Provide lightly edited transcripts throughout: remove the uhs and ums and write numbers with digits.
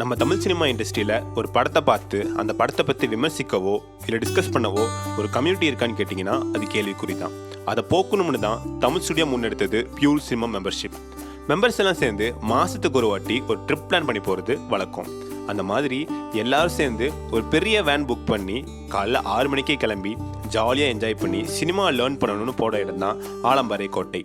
நம்ம தமிழ் சினிமா இண்டஸ்ட்ரியில் ஒரு படத்தை பார்த்து அந்த படத்தை பற்றி விமர்சிக்கவோ இல்லை டிஸ்கஸ் பண்ணவோ ஒரு கம்யூனிட்டி இருக்கான்னு கேட்டிங்கன்னா அது கேள்விக்குறி தான். அதை போக்கணும்னு தான் தமிழ் ஸ்டுடியோ முன்னெடுத்தது பியூர் சினிமா மெம்பர்ஷிப். மெம்பர்ஸ் எல்லாம் சேர்ந்து மாதத்துக்கு ஒரு வாட்டி ஒரு ட்ரிப் பிளான் பண்ணி போகிறது வழக்கம். அந்த மாதிரி எல்லாரும் சேர்ந்து ஒரு பெரிய வேன் புக் பண்ணி காலைல 6 மணிக்கே கிளம்பி ஜாலியாக என்ஜாய் பண்ணி சினிமா லேர்ன் பண்ணணும்னு போட இடம் தான் ஆலம்பாறை கோட்டை.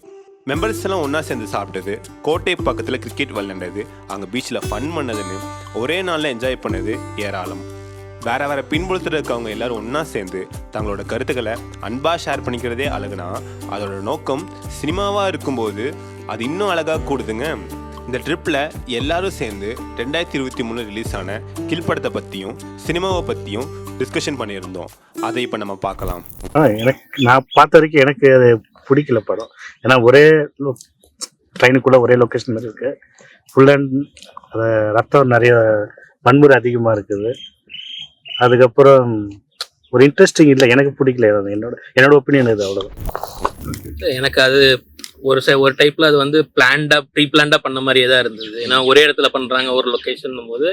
மெம்பர்ஸ் எல்லாம் ஒன்றா சேர்ந்து சாப்பிட்டது, கோட்டை பக்கத்தில் கிரிக்கெட் விளையாண்டது, அங்கே பீச்சில் ஃபன் பண்ணதுன்னு ஒரே நாளில் என்ஜாய் பண்ணது ஏராளம். வேறு வேறு பின்புலத்தில் இருக்கவங்க எல்லோரும் ஒன்றா சேர்ந்து தங்களோட கருத்துக்களை அன்பாக ஷேர் பண்ணிக்கிறதே அழகுனா அதோட நோக்கம் சினிமாவாக இருக்கும்போது அது இன்னும் அழகாக கூடுதுங்க. இந்த ட்ரிப்பில் எல்லாரும் சேர்ந்து 2023 ரிலீஸ் ஆன கில் படத்தை பற்றியும் சினிமாவை பற்றியும் டிஸ்கஷன் பண்ணியிருந்தோம். அதை இப்போ நம்ம பார்க்கலாம். நான் பார்த்த வரைக்கும் எனக்கு அது பிடிக்கல படம். ஏன்னா ஒரே ட்ரெயினுக்குள்ளே ஒரே லொக்கேஷன் மாதிரி இருக்கு. ஃபுல் அண்ட் ரத்தம் நிறைய வன்முறை அதிகமாக இருக்குது. அதுக்கப்புறம் ஒரு இன்ட்ரெஸ்டிங் இல்லை, எனக்கு பிடிக்கல. என்னோட ஒப்பீனியன் இது, அவ்வளோதான். எனக்கு அது ஒரு டைப்பில் அது வந்து ப்ரீ பிளான்டாக பண்ண மாதிரியே தான் இருந்தது. ஏன்னா ஒரே இடத்துல பண்ணுறாங்க ஒரு லொக்கேஷன் போது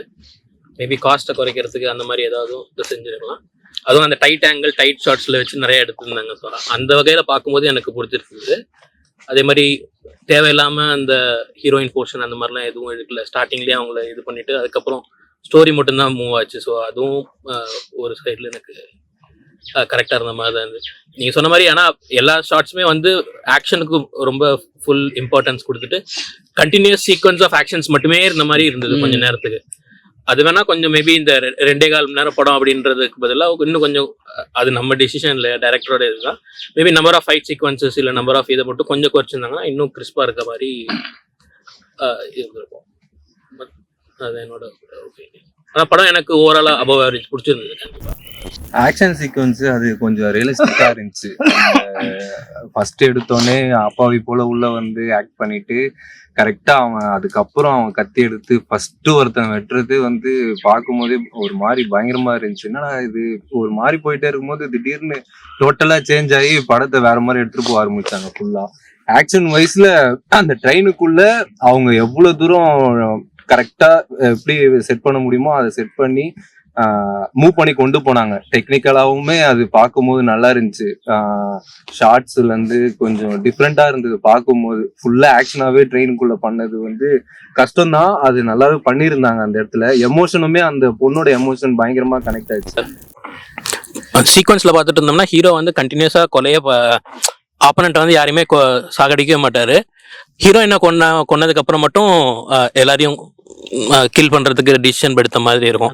மேபி காஸ்ட்டை குறைக்கிறதுக்கு அந்த மாதிரி ஏதாவது இது செஞ்சுருக்கலாம். அதுவும் அந்த டைட் ஆங்கிள் டைட் ஷார்ட்ஸில் வச்சு நிறைய எடுத்துருந்தாங்க. ஸோ அந்த வகையில் பார்க்கும்போது எனக்கு பிடிச்சிருக்குது. அதே மாதிரி தேவையில்லாமல் அந்த ஹீரோயின் போர்ஷன் அந்த மாதிரிலாம் எதுவும் எடுக்கல. ஸ்டார்டிங்லேயே அவங்கள இது பண்ணிவிட்டு அதுக்கப்புறம் ஸ்டோரி மட்டும்தான் மூவ் ஆச்சு. ஸோ அதுவும் ஒரு சைடில் எனக்கு கரெக்டாக இருந்த மாதிரி தான் இருந்துச்சு. நீங்கள் சொன்ன மாதிரி. ஆனால் எல்லா ஷார்ட்ஸுமே வந்து ஆக்ஷனுக்கு ரொம்ப ஃபுல் இம்பார்ட்டன்ஸ் கொடுத்துட்டு கண்டினியூஸ் சீக்வன்ஸ் ஆஃப் ஆக்ஷன்ஸ் மட்டுமே இருந்த மாதிரி இருந்தது கொஞ்சம் நேரத்துக்கு. அது வேணா கொஞ்சம் மேபி இந்த 2.25 மணி நேரம் படம் அப்படின்றதுக்கு பதிலாக இன்னும் கொஞ்சம், அது நம்ம டிசிஷன் இல்லை, டைரக்டரோட இதுதான், maybe number of fight sequences இல்லை நம்பர் ஆஃப் இதை மட்டும் கொஞ்சம் குறைச்சிருந்தாங்கன்னா இன்னும் கிறிஸ்பாக இருக்க மாதிரி இருந்திருக்கும். பட் அது என்னோட ஒப்பீனியன். ஆனால் படம் எனக்கு ஓவராலாக அபவ் ஆவரேஜ் பிடிச்சிருந்தது. கண்டிப்பாக ஆக்ஷன் சீக்வன்ஸ் அது கொஞ்சம் ரியலிஸ்டிக்கா இருந்துச்சு. ஃபர்ஸ்ட் எடுத்தோடனே அப்பாவி போல உள்ள வந்து ஆக்ட் பண்ணிட்டு கரெக்டா அவன் அதுக்கப்புறம் அவன் கத்தி எடுத்து ஃபர்ஸ்ட் ஒருத்தன் வெட்டுறது வந்து பார்க்கும்போதே ஒரு மாதிரி பயங்கரமா இருந்துச்சு. என்னன்னா இது ஒரு மாதிரி போயிட்டே இருக்கும்போது திடீர்னு டோட்டலா சேஞ்ச் ஆகி படத்தை வேற மாதிரி எடுத்துட்டு போக ஆரம்பிச்சாங்க. ஃபுல்லா ஆக்ஷன் வைஸ்ல அந்த ட்ரெயினுக்குள்ள அவங்க எவ்வளவு தூரம் கரெக்டா எப்படி செட் பண்ண முடியுமோ அதை செட் பண்ணி மூவ் பண்ணி கொண்டு போனாங்க. டெக்னிக்கலாவுமே அது பார்க்கும்போது நல்லா இருந்துச்சு. ஷார்ட்ஸ்ல இருந்து கொஞ்சம் டிஃப்ரெண்டா இருந்தது பார்க்கும்போது. ஃபுல்லா ஆக்ஷனாவே ட்ரெயினுக்குள்ள பண்ணது வந்து கஷ்டம்தான், அது நல்லாவே பண்ணியிருந்தாங்க. அந்த இடத்துல எமோஷனுமே அந்த பொண்ணோட எமோஷன் பயங்கரமா கனெக்ட் ஆயிடுச்சு. சீக்வன்ஸ்ல பார்த்துட்டு இருந்தோம்னா ஹீரோ வந்து கண்டினியூஸா ஆப்பனண்ட் வந்து யாரையுமே சாகடிக்கவே மாட்டாரு. ஹீரோயினை கொன்னதுக்கு அப்புறம் மட்டும் எல்லாரையும் கில் பண்றதுக்கு டிசிஷன் எடுத்த மாதிரி இருக்கும்.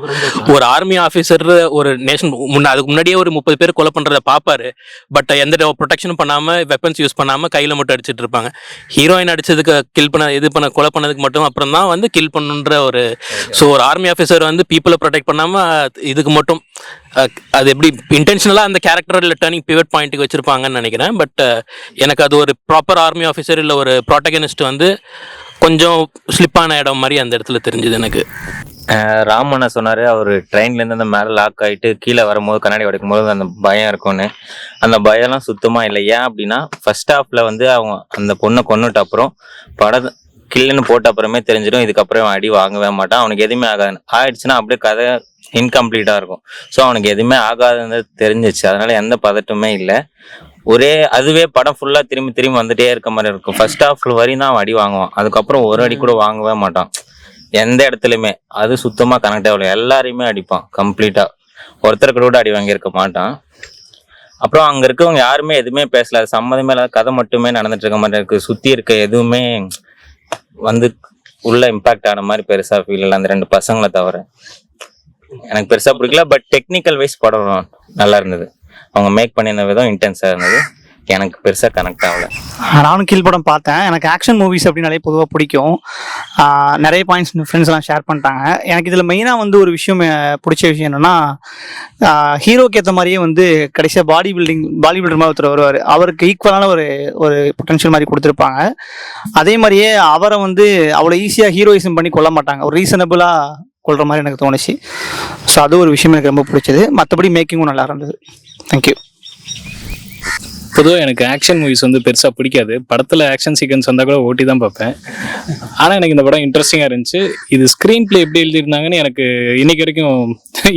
ஒரு ஆர்மி ஆஃபீஸர் ஒரு நேஷன் அதுக்கு முன்னாடியே ஒரு 30 பேர் கொலை பண்றதை பார்ப்பாரு. பட் எந்த ப்ரொடெக்ஷனும் பண்ணாம வெப்பன்ஸ் யூஸ் பண்ணாம கையில மட்டும் அடிச்சிட்டு இருப்பாங்க. ஹீரோயின் அடிச்சதுக்கு கொலை பண்ணதுக்கு மட்டும் அப்புறம் தான் வந்து கில் பண்ணுன்ற ஒரு. ஸோ ஒரு ஆர்மி ஆஃபீஸர் வந்து பீப்புளை ப்ரொடெக்ட் பண்ணாம இதுக்கு மட்டும் அது எப்படி இன்டென்ஷனலா அந்த கேரக்டர் டர்னிங் பிவட் பாயிண்ட்டுக்கு வச்சிருப்பாங்கன்னு நினைக்கிறேன். பட் எனக்கு அது ஒரு ப்ராப்பர் ஆர்மி ஆஃபீஸர் இல்லை ஒரு ப்ரோட்டகனிஸ்ட் வந்து கொஞ்சம் ஸ்லிப்பான இடம் மாதிரி அந்த இடத்துல தெரிஞ்சுது எனக்கு. ராமண்ணா சொன்னாரு அவர் ட்ரெயின்லேருந்து அந்த மேலே லாக் ஆகிட்டு கீழே வரும்போது கண்ணாடி உடைக்கும் போது அந்த பயம் இருக்கும்னு. அந்த பயம்லாம் சுத்தமாக இல்லை. ஏன் அப்படின்னா ஃபர்ஸ்ட் ஹாஃப்ல வந்து அவங்க அந்த பொண்ணை கொன்னுட்ட அப்புறம் படம் கில்லுன்னு போட்ட அப்புறமே தெரிஞ்சிடும் இதுக்கப்புறம் அடி வாங்கவே மாட்டான், அவனுக்கு எதுவுமே ஆயிடுச்சுன்னா அப்படியே கதை இன்கம்ப்ளீட்டா இருக்கும். ஸோ அவனுக்கு எதுவுமே ஆகாதுன்னு தெரிஞ்சிச்சு. அதனால எந்த பதட்டமே இல்லை. அதுவே படம் ஃபுல்லா திரும்பி வந்துட்டே இருக்க மாதிரி இருக்கும். ஃபர்ஸ்ட் ஹாஃப் வரையும் தான் அவன் அடி வாங்குவான், அதுக்கப்புறம் ஒரு அடி கூட வாங்கவே மாட்டான் எந்த இடத்துலயுமே. அது சுத்தமா கனெக்ட் ஆகல, எல்லாரையுமே அடிப்பான் கம்ப்ளீட்டா, ஒருத்தருக்கு கூட அடி வாங்கியிருக்க மாட்டான். அப்புறம் அங்க இருக்கவங்க யாருமே எதுவுமே பேசல, சம்மதமே இல்லாத கதை மட்டுமே நடந்துட்டு இருக்க மாதிரி இருக்கு. சுத்தி இருக்க எதுவுமே வந்து உள்ள இம்பாக்ட் ஆன மாதிரி பெருசா ஃபீல் இல்லை, அந்த 2 பசங்களை தவிர. எனக்கு பெருசா பிடிக்கல. பட் டெக்னிக்கல் வைஸ் படம் நல்லா இருந்தது. அவங்க மேக் பண்ணியிருந்த விதம் இன்டென்ஸா இருந்தது. எனக்கு பெருசாக கனெக்ட் ஆகல. நானும் கில் படம் பார்த்தேன். எனக்கு ஆக்ஷன் மூவிஸ் அப்படின்னாலே பொதுவாக பிடிக்கும். நிறைய பாயிண்ட்ஸ் ஃப்ரெண்ட்ஸ்லாம் ஷேர் பண்ணிட்டாங்க. எனக்கு இதில் மெயினாக வந்து ஒரு விஷயம் பிடிச்ச விஷயம் என்னென்னா, ஹீரோக்கு ஏற்ற மாதிரியே வந்து கடைசியாக பாடி பில்டர் மாதிரி ஒருத்தர் வருவார். அவருக்கு ஈக்குவலான ஒரு பொட்டன்ஷியல் மாதிரி கொடுத்துருப்பாங்க. அதே மாதிரியே அவரை வந்து அவ்வளோ ஈஸியாக ஹீரோயிசம் பண்ணி கொல்ல மாட்டாங்க, ஒரு ரீசனபிளாக கொள்கிற மாதிரி எனக்கு தோணுச்சு. ஸோ அது ஒரு விஷயம் எனக்கு ரொம்ப பிடிச்சது. மற்றபடி மேக்கிங்கும் நல்லா இருந்தது. தேங்க்யூ. பொதுவாக எனக்கு ஆக்ஷன் மூவிஸ் வந்து பெருசாக பிடிக்காது. படத்தில் ஆக்ஷன் சீக்வன்ஸ் வந்தால் கூட ஓட்டி தான் பார்ப்பேன். ஆனால் எனக்கு இந்த படம் இன்ட்ரெஸ்டிங்காக இருந்துச்சு. இது ஸ்க்ரீன் பிளே எப்படி எழுதியிருந்தாங்கன்னு எனக்கு இன்னைக்கு வரைக்கும்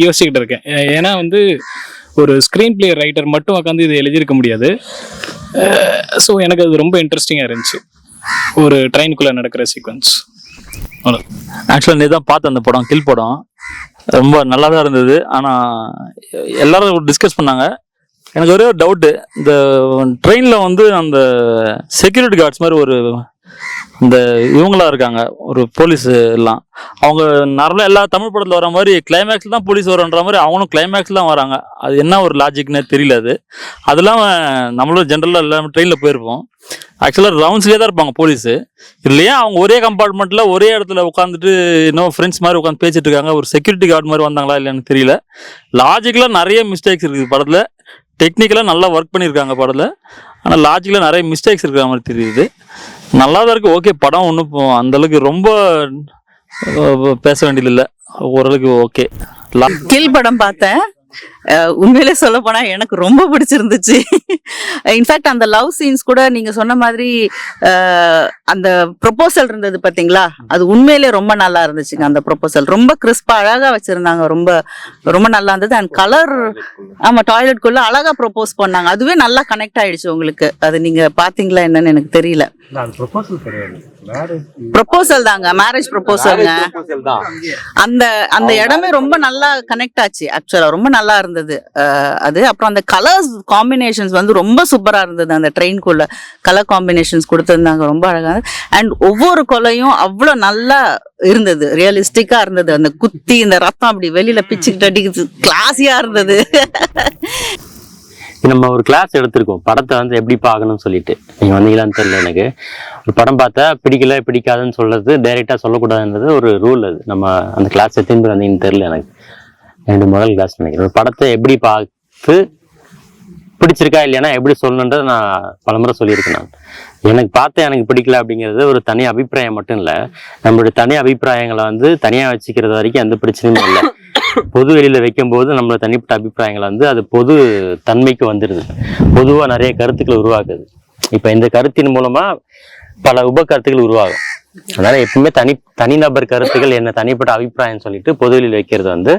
யோசிச்சுக்கிட்டு இருக்கேன். ஏன்னா வந்து ஒரு ஸ்க்ரீன் பிளே ரைட்டர் மட்டும் உட்காந்து இது எழுதியிருக்க முடியாது. ஸோ எனக்கு அது ரொம்ப இன்ட்ரெஸ்டிங்காக இருந்துச்சு, ஒரு ட்ரெயினுக்குள்ளே நடக்கிற சீக்வன்ஸ். ஆக்சுவலாக நீ தான் பார்த்த அந்த படம் கில் படம் ரொம்ப நல்லா தான் இருந்தது. ஆனால் எல்லாரும் டிஸ்கஸ் பண்ணாங்க. எனக்கு ஒரே ஒரு டவுட்டு, இந்த ட்ரெயினில் வந்து அந்த செக்யூரிட்டி கார்ட்ஸ் மாதிரி ஒரு இந்த இவங்களா இருக்காங்க, ஒரு போலீஸ் எல்லாம். அவங்க நார்மலாக எல்லா தமிழ் படத்தில் வர மாதிரி கிளைமேக்ஸில் தான் போலீஸ் வரன்ற மாதிரி அவங்களும் கிளைமேக்ஸில் தான் வராங்க. அது என்ன ஒரு லாஜிக்னே தெரியல. அதெல்லாம் நம்மளும் ஜென்ரலாக எல்லாமே ட்ரெயினில் போயிருப்போம். ஆக்சுவலாக ரவுண்ட்ஸ்லேயே தான் இருப்பாங்க போலீஸு. இல்லையா அவங்க ஒரே கம்பார்ட்மெண்ட்டில் ஒரே இடத்துல உட்காந்துட்டு இன்னும் ஃப்ரெண்ட்ஸ் மாதிரி உட்காந்து பேசிட்டு இருக்காங்க. ஒரு செக்யூரிட்டி கார்டு மாதிரி வந்தாங்களா இல்லைன்னு தெரியல. லாஜிக்கலாக நிறைய மிஸ்டேக்ஸ் இருக்குது படத்தில். டெக்னிக்கலாக நல்லா ஒர்க் பண்ணியிருக்காங்க படத்தில். ஆனால் லாஜிக்கலாக நிறைய மிஸ்டேக்ஸ் இருக்கிற மாதிரி தெரியுது. நல்லா தான் இருக்குது. ஓகே, படம் ஒன்றும் அந்தளவுக்கு ரொம்ப பேச வேண்டியதில்லை, ஓரளவுக்கு ஓகே. கில் படம் பார்த்தேன். உண்மையிலே சொல்ல போனா எனக்கு ரொம்ப பிடிச்சிருந்துச்சு. இன்ஃபேக்ட் அந்த லவ் சீன்ஸ் கூட நீங்க சொன்ன மாதிரி அந்த ப்ரொபோசல் இருந்தது பாத்தீங்களா, அது உண்மையிலே ரொம்ப நல்லா இருந்துச்சுங்க. அந்த ப்ரொபோசல் ரொம்ப கிறிஸ்பா அழகா வச்சிருந்தாங்க. ரொம்ப ரொம்ப நல்லா இருந்தது. அண்ட் கலர், ஆமா, டாய்லெட்குள்ள அழகா ப்ரொபோஸ் பண்ணாங்க. அதுவே நல்லா கனெக்ட் ஆயிடுச்சு உங்களுக்கு. அது நீங்க பாத்தீங்களா என்னன்னு எனக்கு தெரியல. ப்ரொபோசல் தாங்க, மேரேஜ் ப்ரொபோசல்ங்க. அந்த அந்த இடமே ரொம்ப நல்லா கனெக்ட் ஆச்சு. ஆக்சுவலா ரொம்ப நல்லா இருந்தது அது. அப்புறம் அந்த கலர்ஸ் காம்பினேஷன்ஸ் வந்து ரொம்ப சூப்பரா இருந்தது. அந்த ட்ரெயின்குள்ள கலர் காம்பினேஷன்ஸ் கொடுத்திருந்தாங்க, ரொம்ப அழகா. அண்ட் ஒவ்வொரு கொலையும் அவ்வளோ நல்லா இருந்தது, ரியலிஸ்டிக்கா இருந்தது. அந்த குத்தி இந்த ரத்தம் அப்படி வெளியில பிச்சுக்கிட்டு அடிக்குது, கிளாஸியா இருந்தது. நம்ம ஒரு கிளாஸ் எடுத்திருக்கோம் படத்தை வந்து எப்படி பார்க்கணும்னு சொல்லிட்டு. நீங்கள் வந்தீங்களான்னு தெரியல. எனக்கு ஒரு படம் பார்த்தா பிடிக்கல பிடிக்காதுன்னு சொல்றது டைரெக்டாக சொல்லக்கூடாதுன்றது ஒரு ரூல். அது நம்ம அந்த கிளாஸ் எத்தனை பேர் வந்தீங்கன்னு தெரியல. எனக்கு ரெண்டு முதல் கிளாஸ் நினைக்கிறேன். ஒரு படத்தை எப்படி பார்த்து பிடிச்சிருக்கா இல்லைன்னா எப்படி சொல்லணுன்றதை நான் பலமுறை சொல்லியிருக்கேன். நான் எனக்கு பார்த்து எனக்கு பிடிக்கல அப்படிங்கிறது ஒரு தனி அபிப்பிராயம் மட்டும் இல்லை. நம்மளுடைய தனி அபிப்பிராயங்களை வந்து தனியாக வச்சுக்கிறது வரைக்கும் எந்த பிரச்சனையும் இல்லை. பொது வெளியில வைக்கும் போது நம்மளோட தனிப்பட்ட அபிப்பிராயங்கள் வந்து அது பொது தன்மைக்கு வந்துடுது. பொதுவாக நிறைய கருத்துக்களை உருவாக்குது. இப்போ இந்த கருத்தின் மூலமா பல உப கருத்துக்கள் உருவாகும். அதனால எப்பவுமே தனிநபர் கருத்துக்கள் என்ன தனிப்பட்ட அபிப்பிராயம் சொல்லிட்டு பொது வெளியில் வைக்கிறது வந்து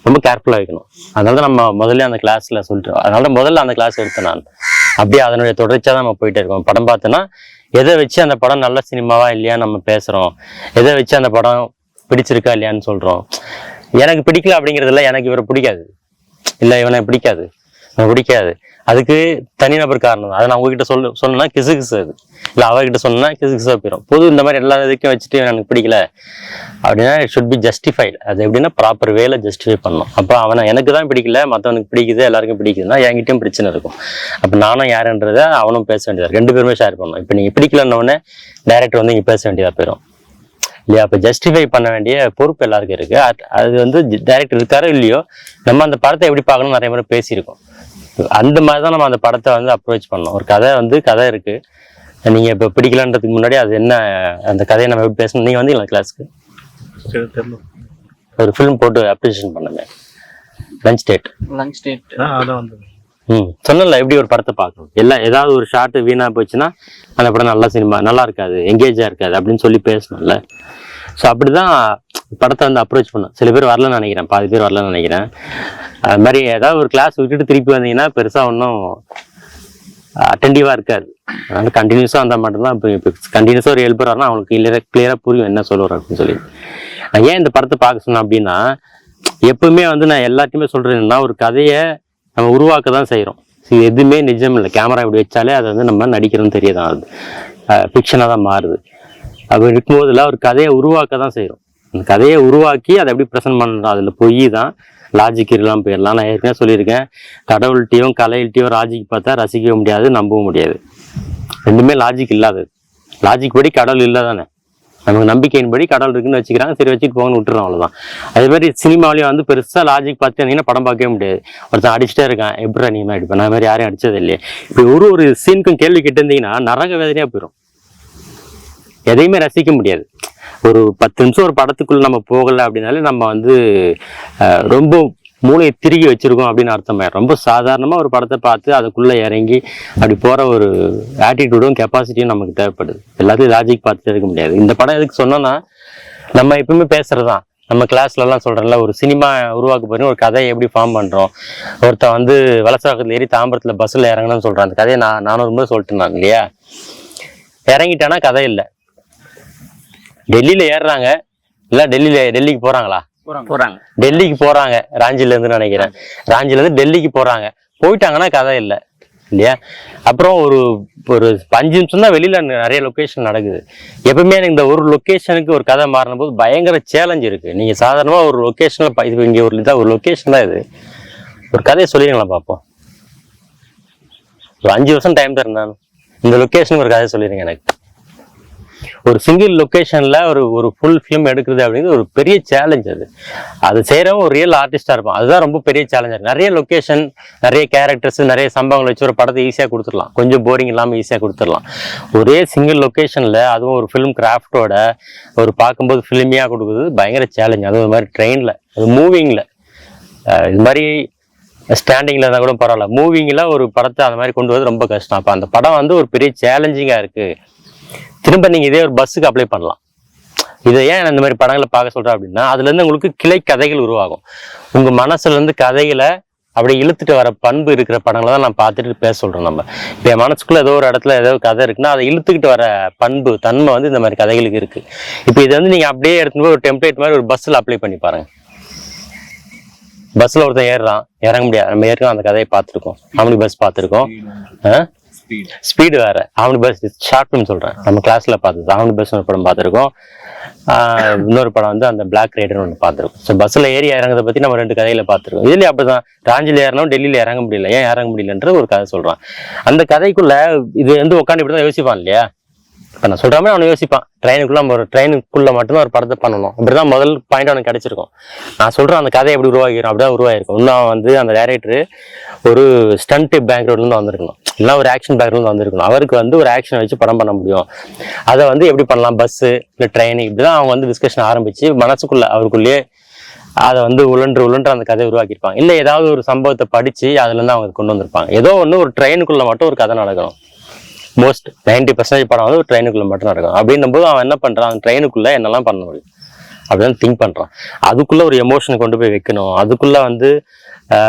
ரொம்ப கேர்ஃபுல்லாக வைக்கணும். அதனால நம்ம முதல்ல அந்த கிளாஸ்ல சொல்லிட்டோம். அதனால முதல்ல அந்த கிளாஸ் எடுத்தேன் நான். அப்படியே அதனுடைய தொடர்ச்சியாக தான் நம்ம போயிட்டே இருக்கோம். படம் பார்த்தோன்னா எதை வச்சு அந்த படம் நல்ல சினிமாவா இல்லையா நம்ம பேசுறோம், எதை வச்சு அந்த படம் பிடிச்சிருக்கா இல்லையான்னு சொல்றோம். எனக்கு பிடிக்கல அப்படிங்கிறதுல எனக்கு இவரை பிடிக்காது, இல்லை இவனை பிடிக்காது, எனக்கு பிடிக்காது, அதுக்கு தனிநபர் காரணம். அதை நான் உங்ககிட்ட சொன்னா கிசுகிசு, அது இல்லை அவர்கிட்ட சொன்னா கிசுகிசா போயிடும். பொது இந்த மாதிரி எல்லா இதுக்கும் வச்சுட்டு எனக்கு பிடிக்கல அப்படின்னா இட் ஷுட் பி ஜஸ்டிஃபைடு. அது எப்படின்னா ப்ராப்பர் வேல ஜஸ்டிஃபை பண்ணணும். அப்போ அவனை எனக்கு தான் பிடிக்கல, மற்றவனுக்கு பிடிக்குது, எல்லாருக்கும் பிடிக்குதுன்னா என்கிட்டயும் பிரச்சனை இருக்கும். அப்போ நானும் யாருன்றதை அவனும் பேச வேண்டியதா, ரெண்டு பேருமே ஷேர் பண்ணணும். இப்போ நீங்கள் பிடிக்கலன்னொடனே டைரக்டர் வந்து இங்கே பேச வேண்டியதாக போயிடும் இல்லையா? அப்போ ஜஸ்டிஃபை பண்ண வேண்டிய பொறுப்பு எல்லாருக்கும் இருக்கு. அது வந்து டைரக்டர் இருக்காரோ இல்லையோ, நம்ம அந்த படத்தை எப்படி பார்க்கணும் நிறைய முறை பேசியிருக்கோம். அந்த மாதிரி தான் நம்ம அந்த படத்தை வந்து அப்ரோச் பண்ணோம். ஒரு கதை இருக்கு, நீங்க இப்போ பிடிக்கலன்றதுக்கு முன்னாடி அது என்ன, அந்த கதையை நம்ம எப்படி பேசணும். நீங்க வந்தீங்களா கிளாஸ்க்கு? ஒரு ஃபிலிம் போட்டு அப்ரிசியேஷன் பண்ணமே, லஞ்ச் டேட். சொன்னல எப்படி ஒரு படத்தை பார்க்கணும். எல்லாம் ஏதாவது ஒரு ஷார்ட் வீணா போச்சுன்னா அந்த படம் நல்ல சினிமா நல்லா இருக்காது, எங்கேஜா இருக்காது அப்படின்னு சொல்லி பேசணும்ல. ஸோ அப்படிதான் படத்தை வந்து அப்ரோச் பண்ணும். சில பேர் வரலன்னு நினைக்கிறேன், பாதி பேர் வரலன்னு நினைக்கிறேன். அது மாதிரி ஏதாவது ஒரு கிளாஸ் விட்டுட்டு திருப்பி வந்தீங்கன்னா பெருசா ஒன்றும் அட்டென்டிவா இருக்காது. அதனால கண்டினியூஸா வந்தால் மட்டும்தான். இப்போ கண்டினியூஸா ஒரு 7 பேர் வரணும், அவங்களுக்கு கிளியரா புரியும் என்ன சொல்லுவார் அப்படின்னு சொல்லி. நான் ஏன் இந்த படத்தை பார்க்க சொன்னேன் அப்படின்னா, எப்பவுமே வந்து நான் எல்லாத்தையுமே சொல்றேன்னா ஒரு கதையை நம்ம உருவாக்க தான் செய்கிறோம். எதுவுமே நிஜம் இல்லை. கேமரா இப்படி வச்சாலே அதை வந்து நம்ம நடிக்கிறோம்னு தெரியதான், அது ஃபிக்ஷனாக தான் மாறுது. அப்படி இருக்கும்போதுல ஒரு கதையை உருவாக்க தான் செய்கிறோம். அந்த கதையை உருவாக்கி அதை எப்படி ப்ரெசென்ட் பண்ணுறோம், அதில் பொய் தான், லாஜிக் இருக்கலாம் போயிடலாம். நான் ஏற்கனவே சொல்லியிருக்கேன், கடவுள்கிட்டையும் கலையில்ட்டையும் லாஜிக் பார்த்தா ரசிக்க முடியாது, நம்பவும் முடியாது. ரெண்டுமே லாஜிக் இல்லாதது. லாஜிக் படி கடவுள் இல்லை தானே, நமக்கு நம்பிக்கையின்படி கடவுள் இருக்குன்னு வச்சுக்கிறாங்க, சரி வச்சுட்டு போகணும்னு விட்டுறோம், அவ்வளோதான். அதே மாதிரி சினிமாவிலேயே வந்து பெருசாக லாஜிக் பார்த்தீங்கன்னா படம் பார்க்கவே முடியாது. ஒருத்தன் அடிச்சுட்டே இருக்கான், எப்படி நீ மாதிரி அடிப்பேன், நான் மாதிரி யாரையும் அடிச்சது இல்லையே. இப்படி ஒரு சீனுக்கும் கேள்வி கேட்டிருந்தீங்கன்னா நரக வேதனையாக போயிடும், எதையுமே ரசிக்க முடியாது. ஒரு 10 நிமிஷம் ஒரு படத்துக்குள்ள நம்ம போகலை அப்படின்னாலே நம்ம வந்து ரொம்ப மூளையை திருகி வச்சிருக்கோம் அப்படின்னு அர்த்தம். ரொம்ப சாதாரணமாக ஒரு படத்தை பார்த்து அதுக்குள்ளே இறங்கி அப்படி போகிற ஒரு ஆட்டிடியூடும் கெப்பாசிட்டியும் நமக்கு தேவைப்படுது. எல்லாத்தையும் லாஜிக் பார்த்துட்டு இருக்க முடியாது. இந்த படம் எதுக்கு சொன்னோன்னா, நம்ம எப்பவுமே பேசுறதுதான். நம்ம கிளாஸ்லலாம் சொல்கிறேன்ல, ஒரு சினிமா உருவாக்க போறீங்க, ஒரு கதையை எப்படி ஃபார்ம் பண்ணுறோம். ஒருத்தன் வந்து வலசரகத்தில் ஏறி தாம்பரத்தில் பஸ்ஸில் இறங்கணும்னு சொல்கிறான். அந்த கதையை நானூறு முறை சொல்லிட்டு நான் இல்லையா, இறங்கிட்டானா கதை இல்லை. டெல்லியில் ஏறுறாங்க, இல்லை டெல்லிக்கு போகிறாங்களா? டெல்லிக்கு போகிறாங்க, ராஞ்சிலேருந்து நினைக்கிறேன். ராஞ்சிலேருந்து டெல்லிக்கு போகிறாங்க, போயிட்டாங்கன்னா கதை இல்லை இல்லையா. அப்புறம் ஒரு 5 நிமிஷம் தான் வெளியில் நிறைய லொக்கேஷன் நடக்குது. எப்பவுமே எனக்கு இந்த ஒரு லொக்கேஷனுக்கு ஒரு கதை மாறின போது பயங்கர சேலஞ்ச் இருக்குது. நீங்கள் சாதாரணமாக ஒரு லொக்கேஷனில் இது இங்கே ஒரு லொக்கேஷன் தான், இது ஒரு கதையை சொல்லிடுங்களா பார்ப்போம். ஒரு 5 வருஷம் டைம் தரேன் நான், இந்த லொக்கேஷனுக்கு ஒரு கதை சொல்லிடுங்க. எனக்கு ஒரு சிங்கிள் லொக்கேஷன்ல ஒரு ஃபுல் ஃபிலிம் எடுக்கிறது அப்படிங்கிறது ஒரு பெரிய சேலஞ்ச். அது செய்யறவங்க ஒரு ரியல் ஆர்டிஸ்டா இருப்பான். அதுதான் ரொம்ப பெரிய சேலஞ்ச். நிறைய லொக்கேஷன், நிறைய கேரக்டர்ஸ், நிறைய சம்பவங்கள் வச்சு ஒரு படத்தை ஈஸியா கொடுத்துடலாம், கொஞ்சம் போரிங் இல்லாம ஈஸியா கொடுத்துடலாம். ஒரே சிங்கிள் லொக்கேஷன்ல அதுவும் ஒரு ஃபிலிம் கிராஃப்டோட ஒரு பார்க்கும்போது ஃபிலிமியா கொடுக்குறது பயங்கர சேலஞ்ச். அதுவும் இது மாதிரி ட்ரெயின்ல, அது மூவிங்ல, இது மாதிரி ஸ்டாண்டிங்ல இருந்தால் கூட பரவாயில்ல, மூவிங்ல ஒரு படத்தை அந்த மாதிரி கொண்டு வரது ரொம்ப கஷ்டம். அப்போ அந்த படம் வந்து ஒரு பெரிய சேலஞ்சிங்கா இருக்கு. திரும்ப நீங்க இதே ஒரு பஸ்ஸுக்கு அப்ளை பண்ணலாம். இதை ஏன் இந்த மாதிரி படங்களை பார்க்க சொல்றேன் அப்படின்னா, அதுல இருந்து உங்களுக்கு கிளை கதைகள் உருவாகும். உங்க மனசுல இருந்து கதைகளை அப்படி இழுத்துட்டு வர பண்பு இருக்கிற படங்களை தான் நான் பார்த்துட்டு பேச சொல்றேன். நம்ம இப்போ என் மனசுக்குள்ள ஏதோ ஒரு இடத்துல ஏதோ கதை இருக்குன்னா அதை இழுத்துக்கிட்டு வர பண்பு தன்மை வந்து இந்த மாதிரி கதைகளுக்கு இருக்கு. இப்போ இதை வந்து நீங்க அப்படியே எடுத்துட்டு போய் ஒரு டெம்ப்ளேட் மாதிரி ஒரு பஸ்ஸில் அப்ளை பண்ணி பாருங்க. பஸ்ல ஒருத்தன் ஏறுறான், இறங்க முடியாது. நம்ம ஏற்கனவே அந்த கதையை பார்த்துருக்கோம், ஆம்னி பஸ் பார்த்துருக்கோம். ஸ்பீடு வேற, ஆம்னி பஸ் ஷார்ட் ஃபிலிம் சொல்றேன், நம்ம கிளாஸ்ல பார்த்தது. ஆம்னி பஸ் ஒரு படம் பார்த்துருக்கோம், இன்னொரு படம் வந்து அந்த பிளாக் ரைடர் ஒன்று பார்த்துருக்கோம். ஸோ பஸ்ல ஏறி இறங்குறத பத்தி நம்ம 2 கதையில பார்த்துருக்கோம். இதுலயே அப்படிதான், ராஞ்சில ஏறணும், டெல்லியில இறங்க முடியல, ஏன் இறங்க முடியலன்ற ஒரு கதை சொல்றான். அந்த கதைக்குள்ள இது வந்து உட்காந்து இப்படிதான் யோசிப்பான் இல்லையா. இப்போ நான் சொல்ற மாதிரி அவனை யோசிப்பான், ட்ரெயினுக்குள்ள மட்டும்தான் ஒரு படத்தை பண்ணணும். இப்படிதான் முதல் பாயிண்ட் அவனுக்கு கிடைச்சிருக்கும். நான் சொல்றேன் அந்த கதை எப்படி உருவாகிடும், அப்படிதான் உருவாயிருக்கும். இன்னும் வந்து அந்த டைரக்டர் ஒரு ஸ்டண்ட் பேக்ரவுண்ட்ல இருந்து வந்திருக்கணும், இல்லை ஒரு ஆக்ஷன் பேக்ரவுண்ட்ல வந்திருக்கணும். அவருக்கு வந்து ஒரு ஆக்ஷன் வச்சு படம் பண்ண முடியும். அதை வந்து எப்படி பண்ணலாம், பஸ்ஸு இல்லை ட்ரெயின், இப்படிதான் அவங்க வந்து டிஸ்கஷன் ஆரம்பிச்சு மனசுக்குள்ள அவருக்குள்ளேயே அதை வந்து உழன்று அந்த கதையை உருவாக்கியிருப்பாங்க. இல்லை ஏதாவது ஒரு சம்பவத்தை படிச்சு அதுல இருந்து அவங்க கொண்டு வந்திருப்பாங்க. ஏதோ ஒன்று ஒரு ட்ரெயினுக்குள்ள மட்டும் ஒரு கதை நடக்கணும். மோஸ்ட் 90% படம் வந்து ஒரு ட்ரெயினுக்குள்ள மட்டும் நடக்கும். அப்படின்னும் போது அவன் என்ன பண்றான், அந்த ட்ரெயினுக்குள்ள என்னெல்லாம் பண்ண முடியும் அப்படின்னு திங்க் பண்றான். அதுக்குள்ள ஒரு எமோஷனை கொண்டு போய் வைக்கணும், அதுக்குள்ள வந்து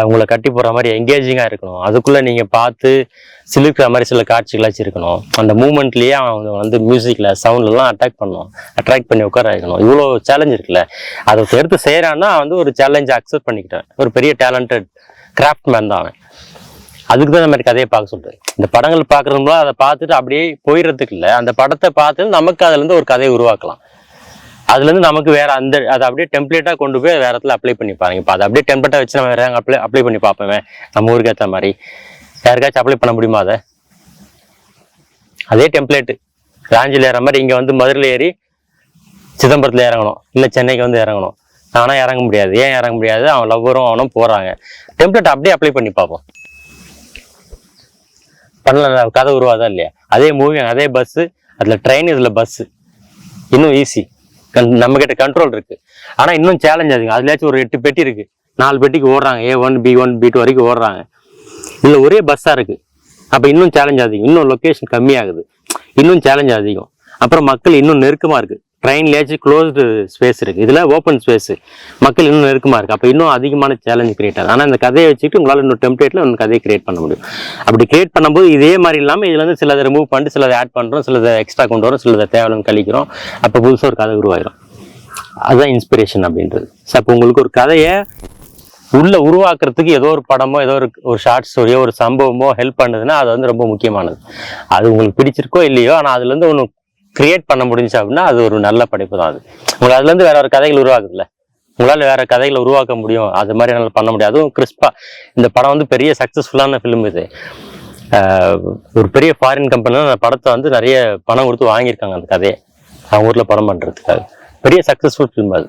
உங்களை கட்டி போற மாதிரி எங்கேஜிங்கா இருக்கணும், அதுக்குள்ள நீங்க பார்த்து சிலிர்க்கிற மாதிரி சில காட்சிகளாச்சும் இருக்கணும். அந்த மூமெண்ட்லயே அவன் வந்து மியூசிக்ல சவுண்ட்லாம் அட்ராக்ட் பண்ணி உட்கார வைக்கணும். இவ்வளோ சேலஞ்ச் இருக்குல்ல, அதை எடுத்து செய்யறான்னா வந்து ஒரு சேலஞ்சை அக்செப்ட் பண்ணிக்கிட்டேன். ஒரு பெரிய டேலண்டட் கிராஃப்ட் மேன் தான் அவன். அதுக்கு தான் இந்த மாதிரி கதையை பார்க்க சொல்றது. இந்த படங்கள் பார்க்கறதுல அதை பார்த்துட்டு அப்படியே போயிடுறதுக்கு இல்லை, அந்த படத்தை பார்த்துட்டு நமக்கு அதுல இருந்து ஒரு கதையை உருவாக்கலாம். அதுல இருந்து நமக்கு வேற அதை அப்படியே டெம்ப்ளேட்டா கொண்டு போய் வேற இடத்துல அப்ளை பண்ணி பாருங்க. இப்போ அதை அப்படியே டெம்ப்ளேட்டா வச்சு நம்ம வேற அப்ளை பண்ணி பார்ப்போமே, நம்ம ஊருக்கு ஏற்ற மாதிரி. யாருக்காச்சும் அப்ளை பண்ண முடியுமா? அதே டெம்ப்ளேட்டு ராஞ்சில ஏற மாதிரி இங்க வந்து மதுரையில் ஏறி சிதம்பரத்துல இறங்கணும், இல்லை சென்னைக்கு வந்து இறங்கணும். ஆனா இறங்க முடியாது. ஏன் இறங்க முடியாது? அவன் லவ்வரும் அவனும் போறாங்க. டெம்ப்ளேட் அப்படியே அப்ளை பண்ணி பார்ப்போம், பண்ணல கதை உருவாதா இல்லையா? அதே மூவி, அதே பஸ், அதுல ட்ரெயின், இதுல பஸ், இன்னும் ஈஸி. நம்ம கிட்ட கண்ட்ரோல் இருக்கு. ஆனா இன்னும் சேலஞ்ச் ஆகுது. அதுலயாச்சும் ஒரு 8 பெட்டி இருக்கு, 4 பெட்டிக்கு ஓடுறாங்க, A1 B1 B2 வரைக்கும் ஓடுறாங்க. இல்ல ஒரே பஸ்ஸா இருக்கு, அப்ப இன்னும் சேலஞ்ச் அதிகம். இன்னும் லொகேஷன் கம்மியாகுது, இன்னும் சேலஞ்ச் அதிகம். அப்புறம் மக்கள் இன்னும் நெருக்கமா இருக்கு. ட்ரெயின்லயாச்சும் க்ளோஸ்டு ஸ்பேஸ் இருக்கு, இதுல ஓப்பன் ஸ்பேஸ், மக்கள் இன்னும் நெருக்கமா இருக்கு. அப்ப இன்னும் அதிகமான சேலஞ்ச் கிரியேட் ஆகுது. ஆனா இந்த கதையை வச்சுட்டு உங்களால இன்னும் டெம்ப்ளேட்ல ஒரு கதையை கிரியேட் பண்ண முடியும். அப்படி கிரியேட் பண்ணும்போது இதே மாதிரி இல்லாம இதுல இருந்து சிலதை ரிமூவ் பண்ணிட்டு சிலதை ஆட் பண்றோம், சிலதை எக்ஸ்ட்ரா கொண்டு வரோம், சிலதை தேவைன்னு கழிக்கிறோம். அப்ப புதுசா ஒரு கதை உருவாயிரும். அதுதான் இன்ஸ்பிரேஷன் அப்படின்றது. அப்போ உங்களுக்கு ஒரு கதையை உள்ள உருவாக்குறதுக்கு ஏதோ ஒரு படமோ ஏதோ ஒரு ஷார்ட் ஸ்டோரியோ ஒரு சம்பவமோ ஹெல்ப் பண்ணுதுன்னா அது வந்து ரொம்ப முக்கியமானது. அது உங்களுக்கு பிடிச்சிருக்கோ இல்லையோ, ஆனா அதுல இருந்து ஒன்று கிரியேட் பண்ண முடிஞ்சு அப்படின்னா அது ஒரு நல்ல படைப்பு தான். அது உங்களுக்கு அதுல இருந்து வேற ஒரு கதைகள் உருவாக்குதுல்ல, உங்களால வேற கதைகளை உருவாக்க முடியும். அது மாதிரி என்னால் பண்ண முடியாது. அதுவும் கிறிஸ்பா இந்த படம் வந்து பெரிய சக்சஸ்ஃபுல்லான ஃபிலிம். இது ஒரு பெரிய ஃபாரின் கம்பெனில அந்த படத்தை வந்து நிறைய பணம் கொடுத்து வாங்கியிருக்காங்க அந்த கதையை அவங்க ஊர்ல படம் பண்றதுக்காக. பெரிய சக்சஸ்ஃபுல் ஃபிலிம் அது.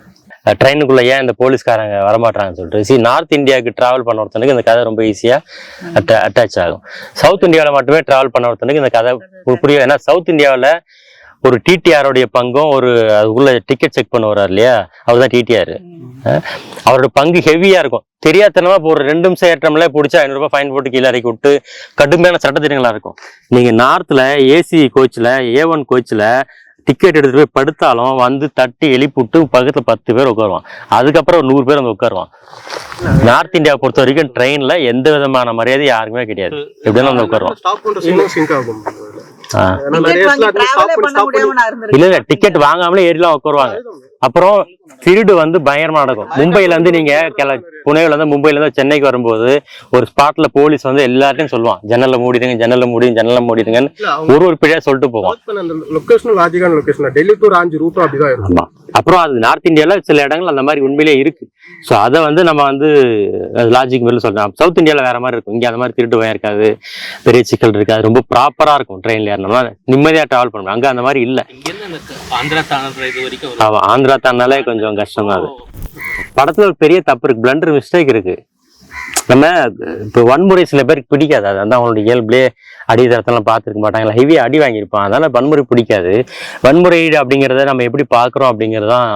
ட்ரெயினுக்குள்ள ஏன் இந்த போலீஸ்காரங்க வரமாட்டாங்கன்னு சொல்லிட்டு நார்த் இந்தியாவுக்கு டிராவல் பண்ண ஒருத்தனுக்கு இந்த கதை ரொம்ப ஈஸியா அட்டாச் ஆகும். சவுத் இந்தியாவில் மட்டுமே டிராவல் பண்ண ஒருத்தனுக்கு இந்த கதை புரியும். ஏன்னா சவுத் இந்தியாவில் ஒரு டிடிஆருடைய பங்கும் ஒரு அதுக்குள்ள டிக்கெட் செக் பண்ண வர்றாரு இல்லையா, அவர் தான் டிடிஆர். அவரோட பங்கு ஹெவியா இருக்கும். தெரியாதனமா இப்போ ஒரு 2 நிமிஷம் ஏற்றம்ல பிடிச்சா 500 ரூபாய் ஃபைன் போட்டு கீழே இறக்கி விட்டு கடுமையான சட்டத்திட்டங்களா இருக்கும். நீங்க நார்த்ல ஏசி கோச்ல A1 கோச்ல டிக்கெட் எடுத்துட்டு போய் படுத்தாலும் வந்து தட்டி எழுப்பிவிட்டு பக்கத்துல 10 பேர் உட்காருவான். அதுக்கப்புறம் 100 பேர் வந்து உட்காருவான். நார்த் இந்தியாவை பொறுத்த வரைக்கும் ட்ரெயின்ல எந்த விதமான மரியாதையும் யாருக்குமே கிடையாது. எப்படின்னா வந்து உட்காருவான். இல்ல டிக்கெட் வாங்காமலே ஏறிலாம் உட்காருவாங்க. அப்புறம் திருடு வந்து பயங்கரமா நடக்கும். மும்பைல இருந்து நீங்க புனேல இருந்து மும்பைல இருந்து சென்னைக்கு வரும்போது ஒரு ஸ்பாட்ல போலீஸ் வந்து எல்லார்ட்டையும் சொல்லுவான், ஜன்னல்ல மூடிடுங்க, ஜன்னல்ல மூடிடுங்கன்னு ஒரு பிழையா சொல்லிட்டு போவான். ஆமா. அப்புறம் அது நார்த் இந்தியால சில இடங்கள் அந்த மாதிரி உண்மையிலே இருக்கு. ஸோ அதை வந்து நம்ம வந்து லாஜிக் மேல சொல்றோம். சவுத் இந்தியால வேற மாதிரி இருக்கும். இங்க அந்த மாதிரி திருட்டு பயம் இருக்காது, பெரிய சிக்கல் இருக்காது, ரொம்ப ப்ராப்பரா இருக்கும். ட்ரெயின்ல ஏறினோம்னா நிம்மதியா டிராவல் பண்ணுவோம். அங்க அந்த மாதிரி இல்ல. ஆந்திரா தானாலே கொஞ்சம் கஷ்டம் தான். அது படத்துல ஒரு பெரிய தப்பு இருக்கு, பிளண்டர் மிஸ்டேக் இருக்கு. நம்ம இப்போ வன்முறை சில பேருக்கு பிடிக்காது. அது வந்து அவங்களோட இயல்புலேயே அடித்தரத்தெல்லாம் பார்த்துருக்க மாட்டாங்களா, ஹெவியா அடி வாங்கியிருப்பான். அதனால வன்முறை பிடிக்காது. வன்முறை அப்படிங்கிறத நம்ம எப்படி பார்க்குறோம் அப்படிங்கிறதான்.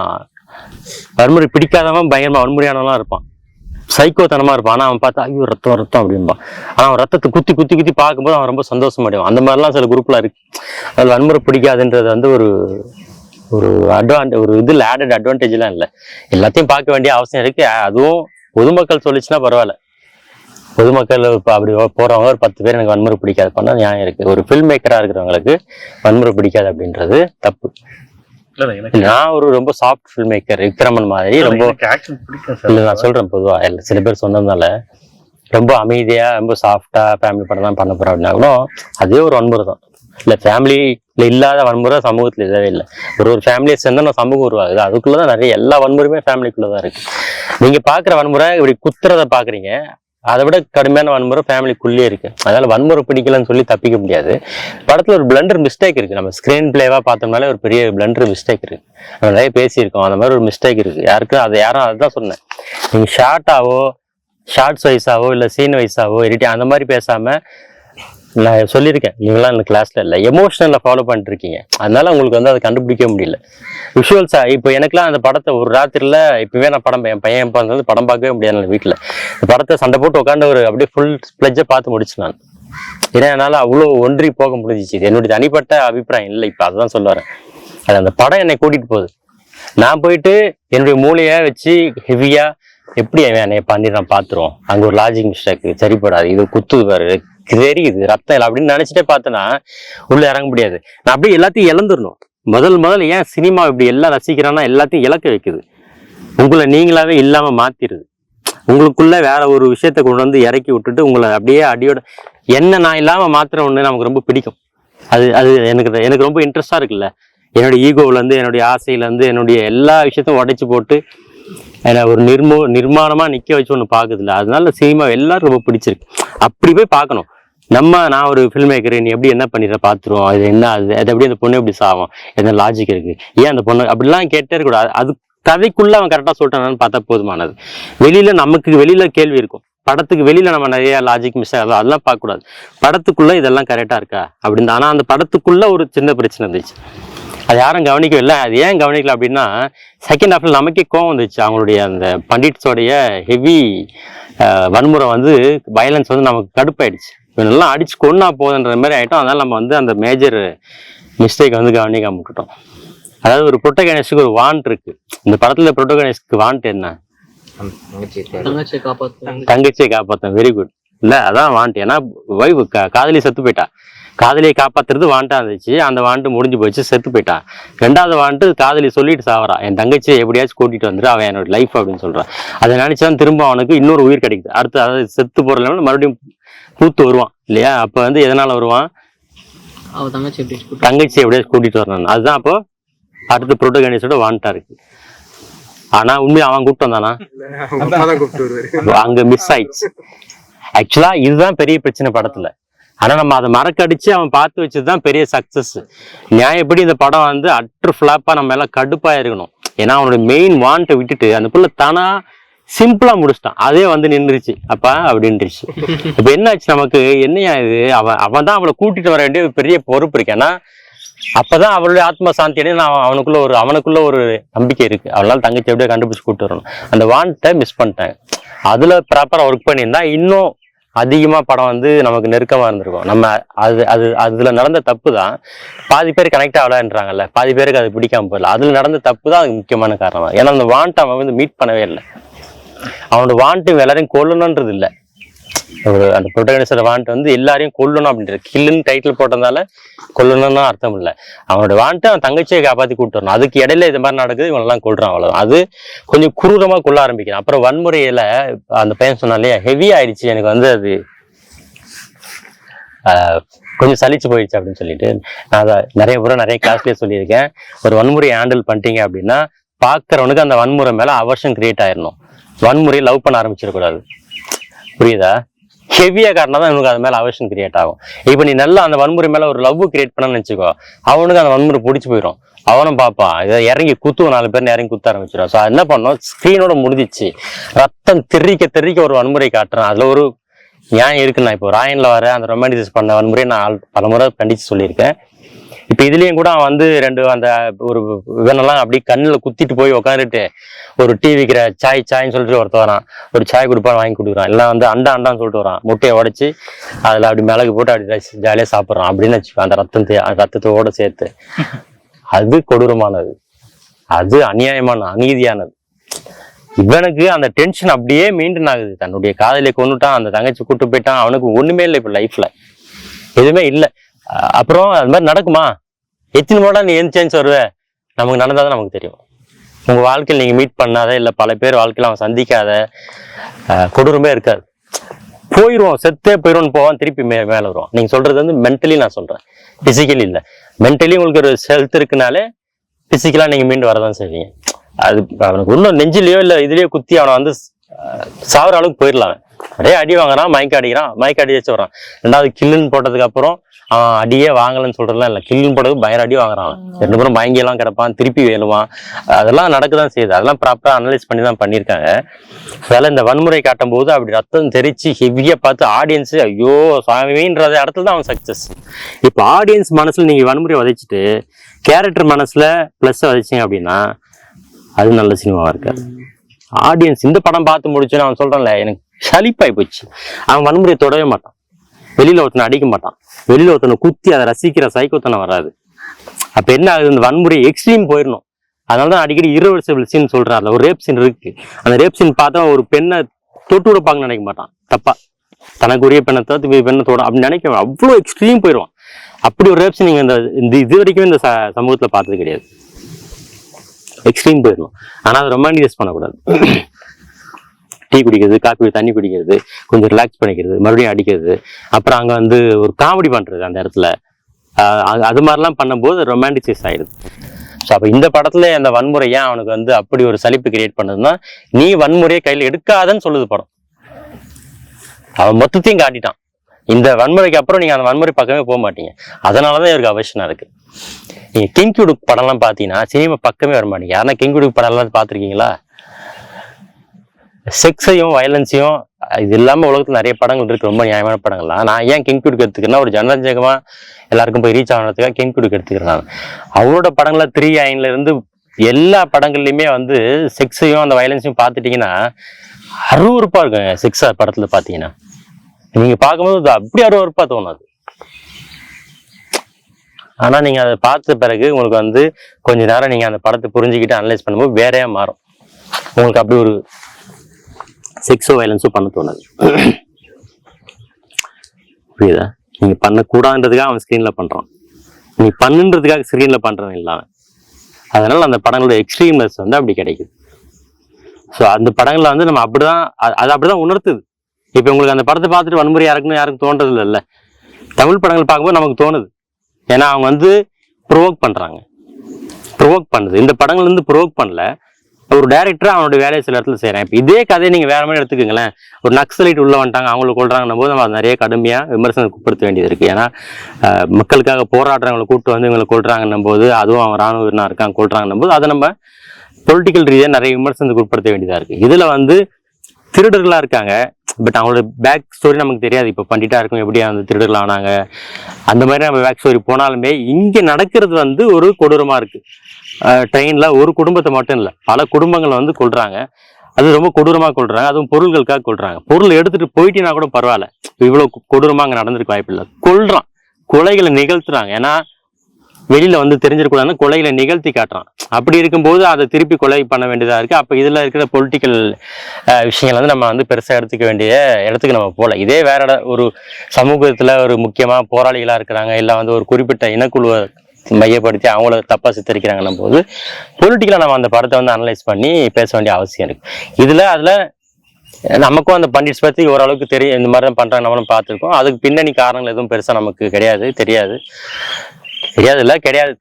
வன்முறை பிடிக்காதவன் பயங்கரமா வன்முறையானவெல்லாம் இருப்பான், சைக்கோத்தனமா இருப்பான். ஆனா அவன் பார்த்தா ஐயோ ரத்தம் ரத்தம் அப்படின்பான். ஆனா அவன் ரத்தத்தை குத்தி குத்தி குத்தி பார்க்கும்போது அவன் ரொம்ப சந்தோஷமடைவான். அந்த மாதிரிலாம் சில குரூப்லாம் இருக்கு. அதில் வன்முறை பிடிக்காதுன்றது வந்து ஒரு இதில் ஆடட் அட்வான்டேஜ்லாம் இல்லை. எல்லாத்தையும் பார்க்க வேண்டிய அவசியம் இருக்கு. அதுவும் பொதுமக்கள் சொல்லிச்சுன்னா பரவாயில்ல. பொதுமக்கள் இப்போ அப்படி போறவங்க ஒரு 10 பேர் எனக்கு வன்முறை பிடிக்காது பண்ணா நியாயம் இருக்கு. ஒரு ஃபில்ம் மேக்கரா இருக்கிறவங்களுக்கு வன்முறை பிடிக்காது அப்படின்றது தப்பு. நான் ஒரு ரொம்ப சாஃப்ட் ஃபில்ம் மேக்கர், விக்ரமன் மாதிரி ரொம்ப இல்லை. நான் சொல்றேன் பொதுவா சில பேர் சொன்னதுனால ரொம்ப அமைதியா ரொம்ப சாஃப்டா ஃபேமிலி படம் தான் பண்ண போறோம் அப்படின்னா கூட அதே ஒரு வன்முறை தான். இல்லை ஃபேமிலியில் இல்லாத வன்முறை சமூகத்தில் இல்லவே இல்லை. ஒரு ஃபேமிலியை சேர்ந்தா நான் சமூகம் உருவாகுது. அதுக்குள்ளதான் நிறைய எல்லா வன்முறையுமே ஃபேமிலிக்குள்ளதான் இருக்கு. நீங்க பாக்குற வன்முறை இப்படி குத்துறதை பாக்குறீங்க, அதை விட கடுமையான வன்முறை ஃபேமிலிக்குள்ளேயே இருக்கு. அதனால வன்முறை பிடிக்கலன்னு சொல்லி தப்பிக்க முடியாது. படத்துல ஒரு பிளண்டர் மிஸ்டேக் இருக்கு. நம்ம ஸ்கிரீன் பிளேவா பார்த்தோம்னாலே ஒரு பெரிய பிளண்டர் மிஸ்டேக் இருக்கு. நம்ம நிறைய பேசியிருக்கோம், அந்த மாதிரி ஒரு மிஸ்டேக் இருக்கு. யாரும் அதுதான் சொன்னேன். நீங்க ஷார்ட்ஸ் வைஸாவோ இல்லை சீன் வைஸாவோ எடிட்டிங் அந்த மாதிரி பேசாம நான் சொல்லியிருக்கேன், நீங்களாம் இந்த கிளாஸ்ல இல்லை எமோஷனல்ல ஃபாலோ பண்ணிட்டு இருக்கீங்க. அதனால உங்களுக்கு வந்து அதை கண்டுபிடிக்க முடியல. விஷுவல்ஸா இப்போ எனக்குலாம் அந்த படத்தை ஒரு ராத்திரில இப்பவே நான் என் பையன் வந்து படம் பார்க்கவே முடியாது வீட்டில். இந்த படத்தை சண்டை போட்டு உட்காந்து ஒரு அப்படியே ஃபுல் பிளட்ஜை பார்த்து முடிச்சு நான். ஏன்னா என்னால் அவ்வளோ ஒன்றி போக முடிஞ்சிச்சு. என்னுடைய தனிப்பட்ட அபிப்பிராயம் இல்லை, இப்போ அதுதான் சொல்ல வரேன். அது அந்த படம் என்னை கூட்டிட்டு போகுது. நான் போயிட்டு என்னுடைய மூளையை வச்சு ஹெவியா எப்படி என்னை பண்ணிடுறான் பார்த்துருவோம். அங்கே ஒரு லாஜிக் மிஸ்டேக் சரிப்படாது, இது குத்துது பாரு தெரியுது ரத்தம் இல்லை அப்படின்னு நினைச்சிட்டே பார்த்தேன்னா உள்ள இறங்க முடியாது. நான் அப்படியே எல்லாத்தையும் இழந்துடணும். முதல்ல ஏன் சினிமா இப்படி எல்லாம் ரசிக்கிறான்னா எல்லாத்தையும் இழக்க வைக்குது. உங்களை நீங்களாவே இல்லாம மாத்திருது. உங்களுக்குள்ள வேற ஒரு விஷயத்த கொண்டு வந்து இறக்கி விட்டுட்டு உங்களை அப்படியே அடியோட என்ன நான் இல்லாம மாத்திர ஒண்ணு நமக்கு ரொம்ப பிடிக்கும். அது எனக்கு ரொம்ப இன்ட்ரெஸ்டா இருக்குல்ல. என்னுடைய ஈகோவில இருந்து என்னுடைய ஆசையில இருந்து என்னுடைய எல்லா விஷயத்தையும் உடைச்சு போட்டு என்னை ஒரு நிர்மாணமா நிக்க வச்சு ஒண்ணு பாக்குதுல்ல. அதனால சினிமா எல்லாரும் ரொம்ப பிடிச்சிருக்கு. அப்படி போய் பார்க்கணும். நான் ஒரு ஃபில்ம் மேக்கர், நீ எப்படி என்ன பண்ணிடுற பாத்துருவோம், அது என்ன அது எப்படி அந்த பொண்ணு எப்படி சாவும், என்ன லாஜிக் இருக்கு, ஏன் அந்த பொண்ணு அப்படிலாம் கேட்டே இருக்கக்கூடாது. அது கதைக்குள்ள அவன் கரெக்டா சொல்லிட்டானு பார்த்தா போதுமானது. வெளியில கேள்வி இருக்கும். படத்துக்கு வெளியில நம்ம நிறைய லாஜிக் மிஸ் ஆகும், அதெல்லாம் பார்க்க கூடாது. படத்துக்குள்ள இதெல்லாம் கரெக்டா இருக்கா அப்படின்னு. ஆனா அந்த படத்துக்குள்ள ஒரு சின்ன பிரச்சனை இருந்துச்சு, அது யாரும் கவனிக்கவில்லை. அது ஏன் கவனிக்கல அப்படின்னா செகண்ட் ஹாஃப்ல நமக்கே கோவம் வந்துச்சு. அவங்களுடைய அந்த பண்டிட்ஸோடைய ஹெவி வன்முறை வந்து வயலன்ஸ் வந்து நமக்கு கடுப்பாயிடுச்சு. இவனெல்லாம் அடிச்சு கொன்னா போகுதுன்ற மாதிரி ஆயிட்டோம். அதனால நம்ம வந்து அந்த மேஜர் மிஸ்டேக் வந்து கவனிக்காம விட்டுட்டோம். அதாவது ஒரு புரோட்டகனிஸ்டுக்கு ஒரு வாண்ட் இருக்கு. இந்த படத்துல புரோட்டகனிஸ்டுக்கு வாண்ட் என்ன? தங்கச்சியை காப்பாத்தேன். வெரி குட் இல்ல, அதான் வாண்ட். ஏன்னா வைஃப் காதலி செத்து போயிட்டா. காதலியை காப்பாத்துறது வாண்டா இருந்துச்சு. அந்த வாண்டு முடிஞ்சு போச்சு, செத்து போயிட்டான். 2வது வாண்டு காதலி சொல்லிட்டு சாவறா, என் தங்கச்சியை எப்படியாச்சும் கூட்டிட்டு வந்துரு, அவன் என்னோட லைஃப் அப்படின்னு சொல்றான். அதை நினைச்சுதான் திரும்ப அவனுக்கு இன்னொரு உயிர் கிடைக்குது. அடுத்து அதாவது செத்து போற லெவலில் மறுபடியும் கூத்து வருவான் இல்லையா? அப்ப வந்து எதனால வருவான்? தங்கச்சி எப்படியாச்சும் கூட்டிட்டு வரணும். அதுதான் அப்போ அடுத்த புரோட்டகனிஸ்டோட வாண்டா இருக்கு. ஆனா உண்மையா அவன் கூப்பிட்டு வந்தானா? அங்க மிஸ் ஆயிடுச்சு. ஆக்சுவலா இதுதான் பெரிய பிரச்சனை படத்துல. ஆனா நம்ம அதை மறக்கடிச்சு அவன் பார்த்து வச்சதுதான் பெரிய சக்சஸ். நியாயப்படி இந்த படம் வந்து அட்ரு ஃபிளாப்பா நம்ம எல்லாம் கடுப்பா இருக்கணும். ஏன்னா அவனோட மெயின் வாண்ட்டை விட்டுட்டு அந்த புள்ள தானா சிம்பிளா முடிச்சிட்டான். அதே வந்து நின்றுச்சு அப்பா அப்படின்றுச்சு. இப்ப என்ன ஆச்சு நமக்கு? என்னையா இது, அவன் தான் அவளை கூட்டிட்டு வர வேண்டிய பெரிய பொறுப்பு இருக்கு. ஏன்னா அப்பதான் அவளுடைய ஆத்ம சாந்தி அடைய அவனுக்குள்ள ஒரு நம்பிக்கை இருக்கு. அவளால தங்கச்சி எப்படியோ கண்டுபிடிச்சு கூட்டு வரணும். அந்த வாண்ட்டை மிஸ் பண்ணிட்டாங்க. அதுல ப்ராப்பரா ஒர்க் பண்ணியிருந்தா இன்னும் அதிகமா படம் வந்து நமக்கு நெருக்கமா இருந்திருக்கும். நம்ம அதுல நடந்த தப்பு தான் பாதி பேர் கனெக்ட் ஆகலான்றாங்கல்ல, பாதி பேருக்கு அது பிடிக்காம போயிடல. அதுல நடந்த தப்பு தான் அதுக்கு முக்கியமான காரணம். ஏன்னா அந்த வாண்ட் அவன் வந்து மீட் பண்ணவே இல்லை. அவனோட வாண்ட் எல்லாரையும் கொல்லணுன்றது இல்லை. அந்த ப்ரொட்டகனிஸ்டோட வாண்ட் வந்து எல்லாரையும் கொல்லணும் அப்படின்றது. கில்லுன்னு டைட்டில் போட்டதால கொல்லணும்னு அர்த்தம் இல்லை. அவனோட வாண்ட்டு அவன் தங்கச்சியை காப்பாற்றி கூப்பிட்டு வரணும். அதுக்கு இடையில இது மாதிரி நடக்குது, இவனெல்லாம் கொள்றான், அவ்வளவுதான். அது கொஞ்சம் குரூரமா கொள்ள ஆரம்பிக்கிறான். அப்புறம் வன்முறையில அந்த பையன் சொன்னாலே ஹெவி ஆயிடுச்சு, எனக்கு வந்து அது கொஞ்சம் சலிச்சு போயிடுச்சு அப்படின்னு சொல்லிட்டு நான் அதை நிறைய கிளாஸ்லயே சொல்லியிருக்கேன். ஒரு வன்முறையை ஹேண்டில் பண்ணிட்டீங்க அப்படின்னா பாக்குறவனுக்கு அந்த வன்முறை மேல அவர்ஷன் கிரியேட் ஆயிடணும். வன்முறையை லவ் பண்ண ஆரம்பிச்சிடக்கூடாது. புரியுதா? ஹெவியா காரணம் தான் இவனுக்கு அது மேல அவர்ஷன் கிரியேட் ஆகும். இப்ப நீ நல்லா அந்த வன்முறை மேல ஒரு லவ் கிரியேட் பண்ணன்னு வச்சுக்கோ, அவனுக்கு அந்த வன்முறை பிடிச்சி போயிடும். அவனும் பார்ப்பான், இதை இறங்கி குத்துவோம், 4 பேர் இறங்கி குத்த ஆரம்பிச்சிடும். ஸோ என்ன பண்ணோம், ஸ்கிரீனோட முடிஞ்சிச்சு, ரத்தம் தெறிக்க ஒரு வன்முறை காட்டுறான். அதுல ஒரு நியாயம் இருக்கு. நான் இப்போ ராயன்ல வர அந்த ரொமான்டிசைஸ் பண்ண வன்முறையை நான் பலமுறை கண்டிச்சு சொல்லியிருக்கேன். இப்ப இதுலயும் கூட அவன் வந்து அந்த ஒரு இவனெல்லாம் அப்படி கண்ணுல குத்திட்டு போய் உட்காந்துட்டு ஒரு டீ விற்கிற சாய்ன்னு சொல்லிட்டு ஒருத்த வரான், ஒரு சாய் கொடுப்பான்னு வாங்கி கொடுக்குறான். எல்லாம் வந்து அண்டான்னு சொல்லிட்டு வரான், முட்டையை உடைச்சு அதுல அப்படி மிளகு போட்டு அப்படி ஜாலியா சாப்பிட்றான் அப்படின்னு வச்சுக்கோ. அந்த ரத்தத்தோட சேர்த்து அது கொடூரமானது, அது அநீதியானது. இவனுக்கு அந்த டென்ஷன் அப்படியே மெயின்டைன் ஆகுது. தன்னுடைய காதலியை கொண்டுட்டான், அந்த தங்கச்சி கூட்டு போயிட்டான், அவனுக்கு ஒண்ணுமே இல்லை, இப்ப லைஃப்ல எதுவுமே இல்லை. அப்புறம் அது மாதிரி நடக்குமா? எத்தனை முறை நீ எந்த சேஞ்ச் வருவ? நமக்கு நடந்தாதான் நமக்கு தெரியும். உங்க வாழ்க்கையில் நீங்க மீட் பண்ணாத, இல்ல பல பேர் வாழ்க்கையில அவன் சந்திக்காத கொடூரமே இருக்காது. போயிடுவோம், செத்தே போயிடுவோம்னு போவான், திருப்பி மேல வருவான். நீங்க சொல்றது வந்து மென்டலி நான் சொல்றேன், பிசிக்கலி இல்லை. மென்டலி உங்களுக்கு ஒரு ஹெல்த் இருக்குனாலே பிசிக்கலா நீங்க மீண்டு வரதான் செய்வீங்க. அது அவனுக்கு இன்னும் நெஞ்சிலேயோ இல்லை இதுலயோ குத்தி அவனை வந்து சாவர அளவுக்கு போயிடலாம். அப்படியே அடி வாங்குறான், மயக்க அடி வச்சு வரான். 2வது கில்லுன்னு போட்டதுக்கு அப்புறம் அவன் அடியே வாங்கலன்னு சொல்றதுலாம் இல்லை, கில்லுன்னு போட்டது பயங்கர அடி வாங்குறான். 2 பேரும் மயங்கியெல்லாம் கிடப்பான், திருப்பி வேலுவான். அதெல்லாம் நடக்கதான் செய்யுது. அதெல்லாம் ப்ராப்பரா அனலைஸ் பண்ணி தான் பண்ணியிருக்காங்க. அதனால இந்த வன்முறை காட்டும் போது அப்படி ரத்தம் தெரிச்சு ஹெவியா பார்த்து ஆடியன்ஸ் ஐயோ சாமின்ற இடத்துல தான் அவன் சக்சஸ். இப்போ ஆடியன்ஸ் மனசுல நீங்க வன்முறையை விதைச்சிட்டு கேரக்டர் மனசுல பிளஸ் விதைச்சிங்க அப்படின்னா அது நல்ல சினிமாவா இருக்காது. ஆடியன்ஸ் இந்த படம் பார்த்து முடிச்சுன்னு அவன் சொல்றான்ல, எனக்கு சலிப்பாய் போச்சு. அவன் வன்முறையை தொடவே மாட்டான், வெளியில ஒருத்தனை அடிக்க மாட்டான், வெளியில ஒருத்தனை குத்தி அதை ரசிக்கிற சைக்கோத்தனை வராது. அப்ப என்ன ஆகுது, இந்த வன்முறை எக்ஸ்ட்ரீம் போயிடணும். அதனாலதான் அடிக்கடி irreversible சீன் சொல்றாருல, ஒரு ரேப் சீன் இருக்கு. அந்த ரேப் சீன் பார்த்தா ஒரு பெண்ணை தொட்டு விடப்பாங்கன்னு நினைக்க மாட்டான், தப்பா தனக்கு உரிய பெண்ணை தொட அப்படின்னு நினைக்க, அவ்வளவு எக்ஸ்ட்ரீம் போயிடுவான். அப்படி ஒரு ரேப் சீன் நீங்க இந்த இது வரைக்கும் இந்த சமூகத்துல பார்த்தது கிடையாது. எக்ஸ்ட்ரீம் போயிடணும். ஆனா அதை ரொமான்டிசைஸ் பண்ணக்கூடாது. டீ குடிக்கிறது, காப்பி தண்ணி குடிக்கிறது, கொஞ்சம் ரிலாக்ஸ் பண்ணிக்கிறது, மறுபடியும் அடிக்கிறது, அப்புறம் அங்க வந்து ஒரு காமெடி பண்றது அந்த இடத்துல, அது மாதிரிலாம் பண்ணும்போது ரொமான்டிசைஸ் ஆயிடுது. ஸோ அப்போ இந்த படத்துல அந்த வன்முறை ஏன் அவனுக்கு வந்து அப்படி ஒரு சலிப்பு கிரியேட் பண்ணதுன்னா, நீ வன்முறையை கையில் எடுக்காதன்னு சொல்லுது படம். அவன் மொத்தத்தையும் காட்டிட்டான். இந்த வன்முறைக்கு அப்புறம் நீங்க அந்த வன்முறை பக்கமே போக மாட்டீங்க. அதனாலதான் இவருக்கு அவசியம் இருக்கு. நீங்க கிங்குடுக் படம்லாம் பாத்தீங்கன்னா சினிமா பக்கமே வர மாட்டீங்க. யாருன்னா கிங்குடுக் படம் எல்லாம் பாத்திருக்கீங்களா? செக்ஸையும் வயலன்ஸையும் இது இல்லாம உலகத்துல நிறைய படங்கள் இருக்கு, ரொம்ப நியாயமான படங்கள்லாம். நான் ஏன் கிங்குடுக் எடுத்துக்கிறேன்னா, ஒரு ஜனரஞ்சகமா எல்லாருக்கும் போய் ரீச் ஆகிறதுக்காக கிங்குடுக் எடுத்துக்கிறேன். அவரோட படங்கள்ல 3 Ironல இருந்து எல்லா படங்கள்லயுமே வந்து செக்ஸையும் அந்த வயலன்ஸையும் பார்த்துட்டீங்கன்னா அருவருப்பா இருக்குங்க. செக்ஸ் படத்துல பாத்தீங்கன்னா நீங்க பார்க்கும்போது அப்படி அருவருப்பா தோணாது. ஆனா நீங்க அதை பார்த்த பிறகு உங்களுக்கு வந்து கொஞ்ச நேரம் நீங்க அந்த படத்தை புரிஞ்சுக்கிட்டு அனலைஸ் பண்ணும்போது வேறையா மாறும். உங்களுக்கு அப்படி ஒரு செக்ஸோ வயலன்ஸோ பண்ண தோணாது. புரியுதா? நீங்க பண்ணக்கூடாதுன்றதுக்காக அவன் ஸ்கிரீன்ல பண்றான், நீ பண்ணுன்றதுக்காக ஸ்கிரீன்ல பண்றவன் இல்லாம. அதனால அந்த படங்களோட எக்ஸ்ட்ரீம்னஸ் வந்து அப்படி கிடைக்குது. ஸோ அந்த படங்கள்ல வந்து நம்ம அப்படிதான் அது அப்படிதான் உணர்த்துது. இப்ப உங்களுக்கு அந்த படத்தை பார்த்துட்டு வன்முறை யாருக்கும் தோன்றது இல்லைல்ல. தமிழ் படங்கள் பார்க்கும்போது நமக்கு தோணுது. ஏன்னா அவங்க வந்து ப்ரொவோக் பண்றாங்க, ப்ரொவோக் பண்ணுது. இந்த படங்கள் வந்து ப்ரொவோக் பண்ணல, ஒரு டைரக்டர் அவனோட வேலையை சில இடத்துல செய்யறேன். இப்போ இதே கதையை நீங்க வேற மாதிரி எடுத்துக்கோங்களேன். ஒரு நக்சலைட் உள்ள வந்துட்டாங்க, அவங்களை கொள்றாங்கன்னும் போது நம்ம நிறைய கடுமையா விமர்சனம் உட்படுத்த வேண்டியது இருக்கு. ஏன்னா மக்களுக்காக போராடுறவங்களை கூப்பிட்டு வந்து இவங்களை கொள்றாங்கன்னும் போது, அதுவும் அவன் ராணுவ வீரனா இருக்காங்க கொள்றாங்கன்னும் போது, அதை நம்ம பொலிட்டிக்கல் ரீதியாக நிறைய விமர்சனத்துக்கு உட்படுத்த வேண்டியதா இருக்கு. இதுல வந்து திருடர்களா இருக்காங்க. பட் அவங்களோட பேக் ஸ்டோரி நமக்கு தெரியாது. இப்போ பண்டிட்டா இருக்கும் எப்படி அந்த திருடர்கள் ஆனாங்க, அந்த மாதிரி நம்ம பேக் ஸ்டோரி போனாலுமே இங்க நடக்கிறது வந்து ஒரு கொடூரமா இருக்கு. ட்ரெயின்ல ஒரு குடும்பத்தை மட்டும் இல்லை, பல குடும்பங்களை வந்து கொல்றாங்க. அது ரொம்ப கொடூரமா கொள்றாங்க. அதுவும் பொருள்களுக்காக கொள்றாங்க. பொருள் எடுத்துட்டு போயிட்டீங்கன்னா கூட பரவாயில்ல, இவ்வளவு கொடூரமா அங்க நடந்திருக்க வாய்ப்பு இல்லை. கொல்றான், கொலைகளை நிகழ்த்துறாங்க. ஏன்னா வெளியில வந்து தெரிஞ்சிடக்கூடாதுன்னு கொலைகளை நிகழ்த்தி காட்டுறான். அப்படி இருக்கும்போது அதை திருப்பி கொலை பண்ண வேண்டியதா இருக்கு. அப்ப இதுல இருக்கிற பொலிட்டிக்கல் விஷயங்கள் வந்து நம்ம வந்து பெருசா எடுத்துக்க வேண்டிய இடத்துக்கு நம்ம போகல. இதே வேற ஒரு சமூகத்துல ஒரு முக்கியமா போராளிகளா இருக்கிறாங்க, இல்ல வந்து ஒரு குறிப்பிட்ட இனக்குழுவை மையப்படுத்தி அவங்கள தப்பா சித்தரிக்கிறாங்கன்னும் போது பொலிட்டிக்கலா நம்ம அந்த படத்தை வந்து அனலைஸ் பண்ணி பேச வேண்டிய அவசியம் இருக்கு. அதுல நமக்கும் அந்த பண்டிட்ஸ் பத்தி ஓரளவுக்கு தெரியும், இந்த மாதிரி தான் பண்றாங்க, நம்மளும் பார்த்துருக்கோம். அதுக்கு பின்னணி காரணங்கள் எதுவும் பெருசா நமக்கு தெரியாது.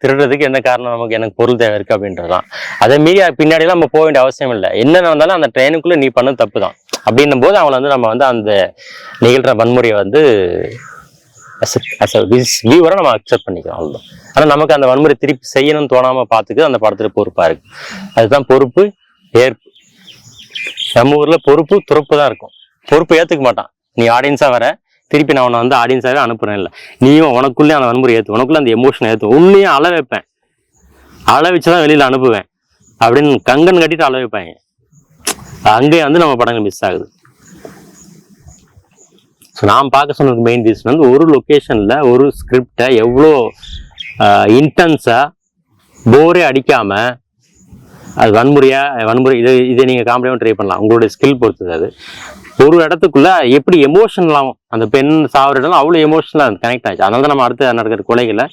திருடுறதுக்கு என்ன காரணம், எனக்கு பொருள் தேவை இருக்கு அப்படின்றதான். அதை மீறி பின்னாடிலாம் நம்ம போக வேண்டிய அவசியம் இல்லை. என்ன நடந்தாலும் அந்த ட்ரெயினுக்குள்ள நீ பண்ண தப்பு தான் அப்படின்னும் போது அவங்களை வந்து நம்ம வந்து அந்த நிகழ்ற வன்முறையை வந்து வியூவரை நம்ம அக்செப்ட் பண்ணிக்கிறோம், அவ்வளவுதான். ஆனா நமக்கு அந்த வன்முறை திருப்பி செய்யணும்னு தோணாம பார்த்துக்கு அந்த படத்துல பொறுப்பா இருக்கு. அதுதான் பொறுப்பு ஏற்பு. நம்ம ஊர்ல பொறுப்பு துறப்பு தான் இருக்கும். பொறுப்பு ஏத்துக்க மாட்டான். நீ ஆடியன்ஸா வர, திருப்பி நான் உன்னை வந்து ஆடியன்ஸாவே அனுப்புறேன், இல்லை நீயும் உனக்குள்ளே அந்த வன்முறை ஏற்று, உனக்குள்ள அந்த எமோஷனை ஏற்று, உன்னையும் அள வைப்பேன், அள வச்சுதான் வெளியில அனுப்புவேன் அப்படின்னு கங்கன் கட்டிட்டு அள வைப்பாங்க. அங்கேயே வந்து நம்ம படங்கள் மிஸ் ஆகுது. ஸோ நான் பார்க்க சொன்னதுக்கு மெயின் ரீசன் வந்து ஒரு லொக்கேஷன்ல ஒரு ஸ்கிரிப்டை எவ்வளோ இன்டென்ஸா போரே அடிக்காம அது வன்முறை இதை நீங்க காமெடியாகவும் ட்ரை பண்ணலாம், உங்களுடைய ஸ்கில் பொறுத்தது. அது ஒரு இடத்துக்குள்ள எப்படி எமோஷனலாகும், அந்த பெண் சாவர இடம் அவ்வளோ எமோஷனலா கனெக்ட் ஆச்சு. அதனால தான் நம்ம அடுத்து நடக்கிற கொலைகளை